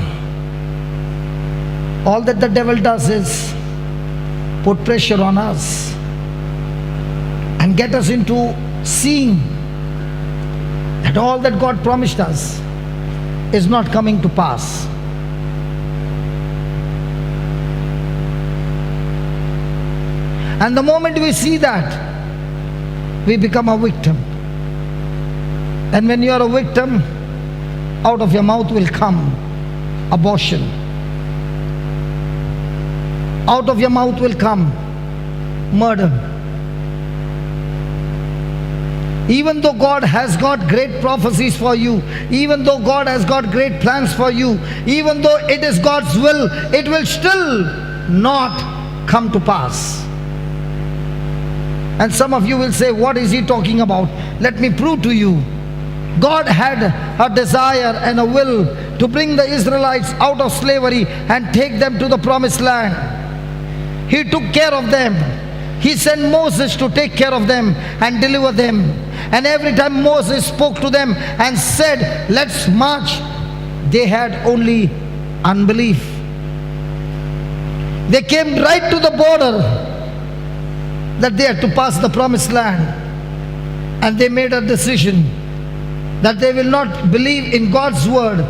All that the devil does is put pressure on us and get us into seeing that all that God promised us is not coming to pass. And the moment we see that, we become a victim. And when you are a victim, out of your mouth will come abortion. Out of your mouth will come murder. Even though God has got great prophecies for you, even though God has got great plans for you, even though it is God's will, it will still not come to pass. And some of you will say, what is he talking about? Let me prove to you. God had a desire and a will to bring the Israelites out of slavery and take them to the promised land. He took care of them. He sent Moses to take care of them and deliver them. And every time Moses spoke to them and said, let's march, they had only unbelief. They came right to the border that they had to pass the promised land. And they made a decision that they will not believe in God's word,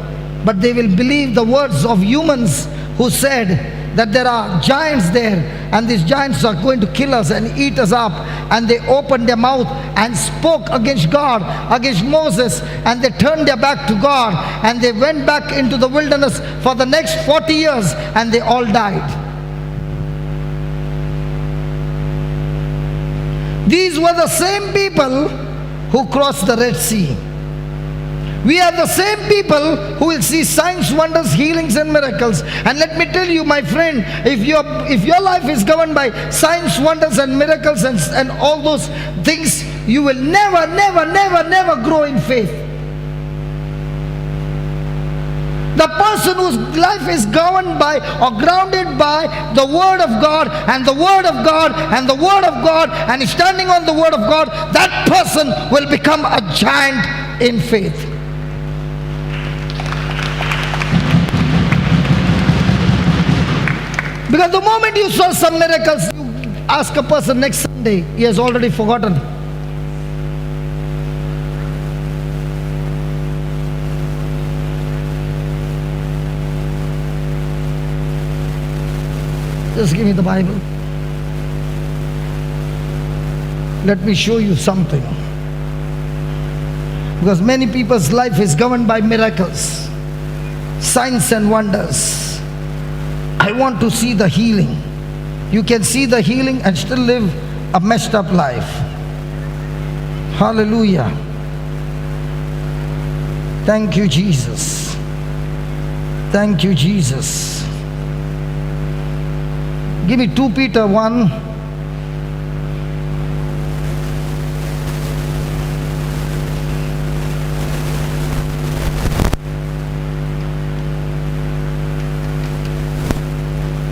but they will believe the words of humans who said that there are giants there and these giants are going to kill us and eat us up. And they opened their mouth and spoke against God, against Moses, and they turned their back to God and they went back into the wilderness for the next 40 years and they all died. These were the same people who crossed the Red Sea. We are the same people who will see signs, wonders, healings and miracles. And let me tell you, my friend, if your life is governed by signs, wonders and miracles and all those things, you will never grow in faith. The person whose life is governed by or grounded by the Word of God and the Word of God and the Word of God and is standing on the Word of God, that person will become a giant in faith. Because the moment you saw some miracles, you ask a person next Sunday, he has already forgotten. Just give me the Bible. Let me show you something. Because many people's life is governed by miracles, signs and wonders. I want to see the healing. You can see the healing and still live a messed up life. Hallelujah. Thank you, Jesus. Thank you, Jesus. Give me 2 Peter 1.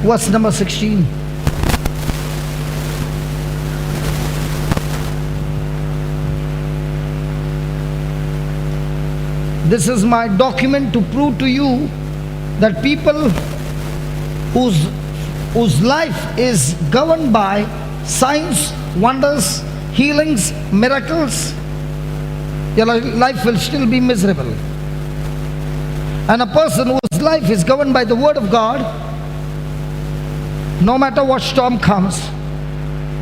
Verse number 16. This is my document to prove to you that people whose life is governed by signs, wonders, healings, miracles, your life will still be miserable. And a person whose life is governed by the Word of God, no matter what storm comes,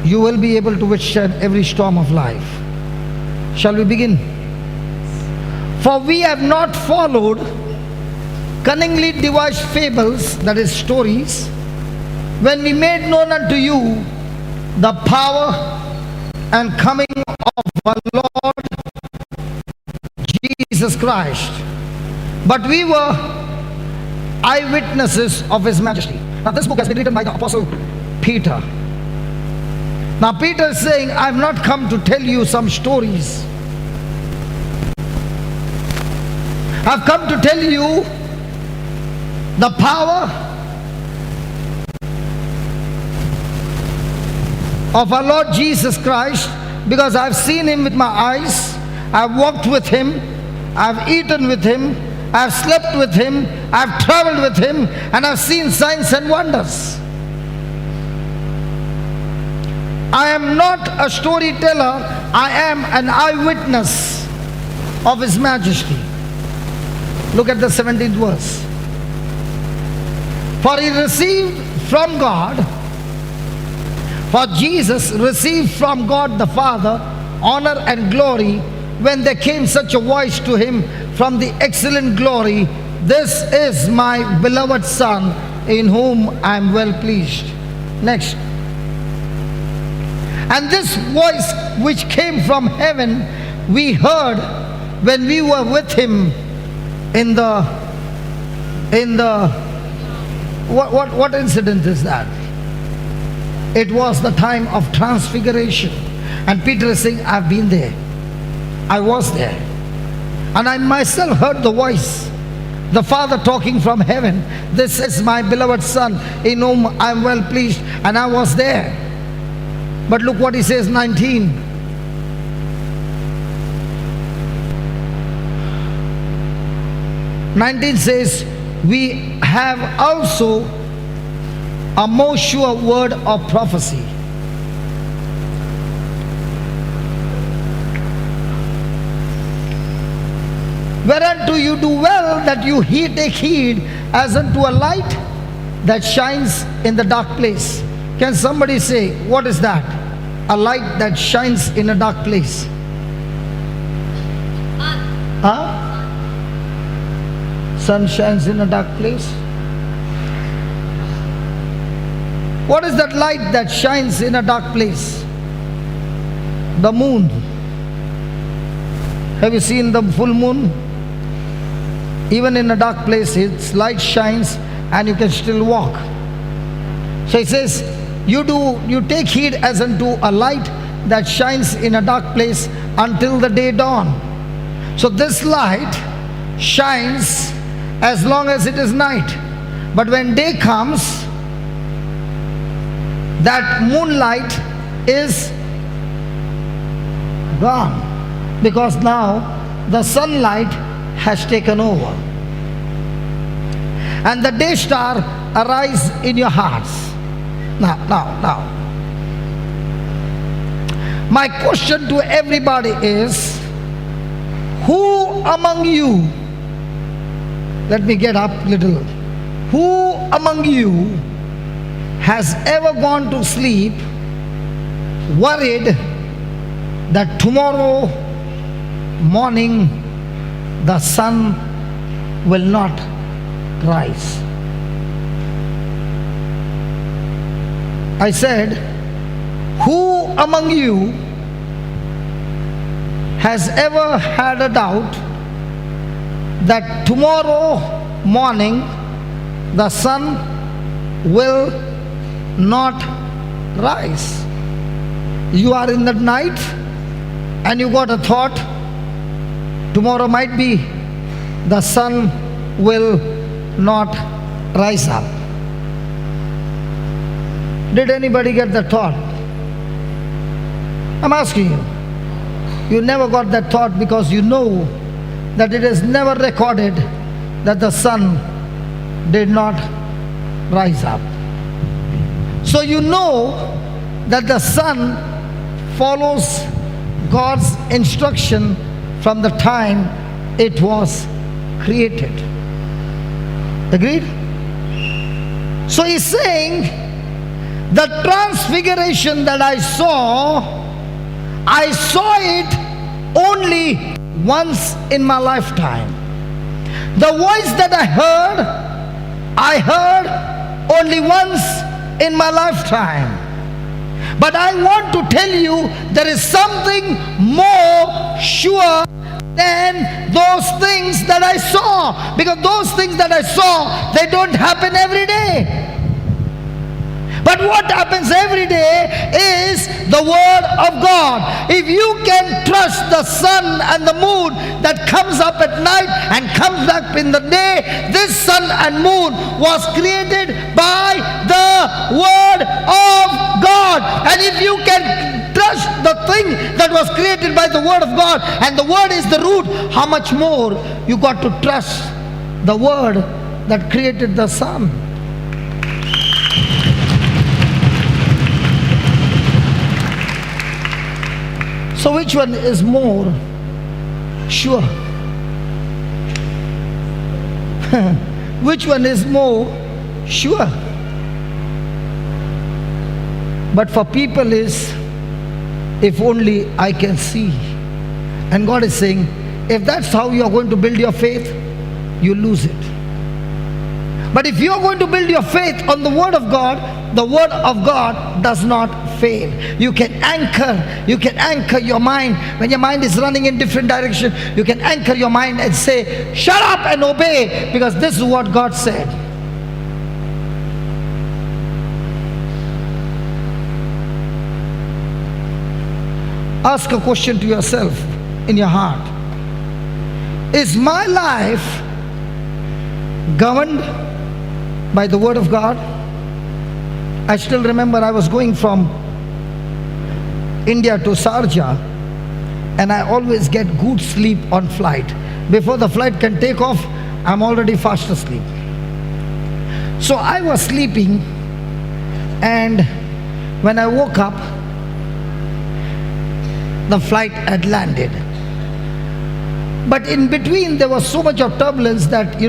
you will be able to withstand every storm of life. Shall we begin? For we have not followed cunningly devised fables, that is stories, when we made known unto you the power and coming of our Lord Jesus Christ, but we were eyewitnesses of His majesty. Now this book has been written by the Apostle Peter. Now Peter is saying, I have not come to tell you some stories. I have come to tell you the power of our Lord Jesus Christ, because I have seen Him with my eyes, I have walked with Him, I have eaten with Him, I have slept with Him, I have traveled with Him, and I have seen signs and wonders. I am not a storyteller, I am an eyewitness of His majesty. Look at the 17th verse. For He received from God, for Jesus received from God the Father honor and glory when there came such a voice to Him from the excellent glory, this is my beloved Son, in whom I am well pleased. Next. And this voice which came from heaven we heard when we were with Him in the what incident is that? It was the time of transfiguration. And Peter is saying, I've been there. I was there. And I myself heard the voice, the Father talking from heaven. This is my beloved Son, in whom I am well pleased. And I was there. But look what he says, 19. Says, we have also a more sure word of prophecy. Whereunto you do well that you take heed as unto a light that shines in the dark place. Can somebody say, what is that? A light that shines in a dark place. Huh? Sun shines in a dark place. What is that light that shines in a dark place? The moon. Have you seen the full moon? Even in a dark place, its light shines and you can still walk. So it says, you take heed as unto a light that shines in a dark place until the day dawn. So this light shines as long as it is night. But when day comes, that moonlight is gone, because now the sunlight has taken over. And the day star arise in your hearts. Now. My question to everybody is, who among you, let me get up a little, who among you has ever gone to sleep worried that tomorrow morning the sun will not rise? I said, who among you has ever had a doubt that tomorrow morning the sun will not rise? You are in the night and you got a thought, tomorrow might be the sun will not rise up. Did anybody get that thought? I'm asking you. You never got that thought because you know that it is never recorded that the sun did not rise up. So you know that the sun follows God's instruction from the time it was created. Agreed? So he's saying, the transfiguration that I saw it only once in my lifetime. The voice that I heard only once in my lifetime. But I want to tell you, there is something more sure than those things that I saw. Because those things that I saw, they don't happen every day. But what happens every day is the Word of God. If you can trust the sun and the moon that comes up at night and comes back in the day, this sun and moon was created by the Word of God. And if you can trust the thing that was created by the Word of God, and the Word is the root, how much more you got to trust the Word that created the sun. So which one is more sure? Which one is more sure? But for people is, if only I can see. And God is saying, if that's how you are going to build your faith, you lose it. But if you are going to build your faith on the Word of God, the Word of God does not fail. You can anchor your mind. When your mind is running in different direction, you can anchor your mind and say, shut up and obey, because this is what God said. Ask a question to yourself in your heart. Is my life governed by the Word of God? I still remember I was going from India to Sharjah, and I always get good sleep on flight. Before the flight can take off, I'm already fast asleep. So I was sleeping, and when I woke up, the flight had landed. But in between there was so much of turbulence that,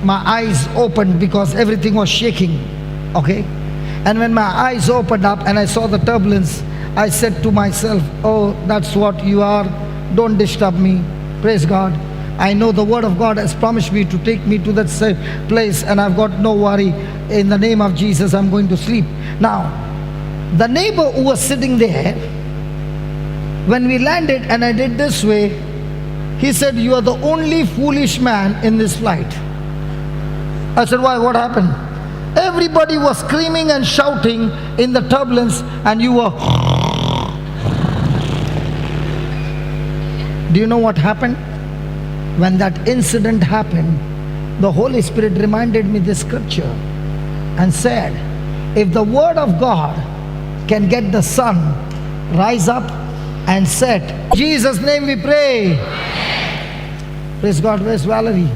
my eyes opened because everything was shaking. Okay? And when my eyes opened up and I saw the turbulence, I said to myself, oh, that's what you are. Don't disturb me. Praise God. I know the Word of God has promised me to take me to that safe place, and I've got no worry. In the name of Jesus, I'm going to sleep. Now, the neighbor who was sitting there, when we landed and I did this way, he said, you are the only foolish man in this flight. I said, why? What happened? Everybody was screaming and shouting in the turbulence, and you were... Do you know what happened? When that incident happened, the Holy Spirit reminded me this scripture and said, if the Word of God can get the sun rise up and set, in Jesus' name we pray. Praise God. Where's Valerie?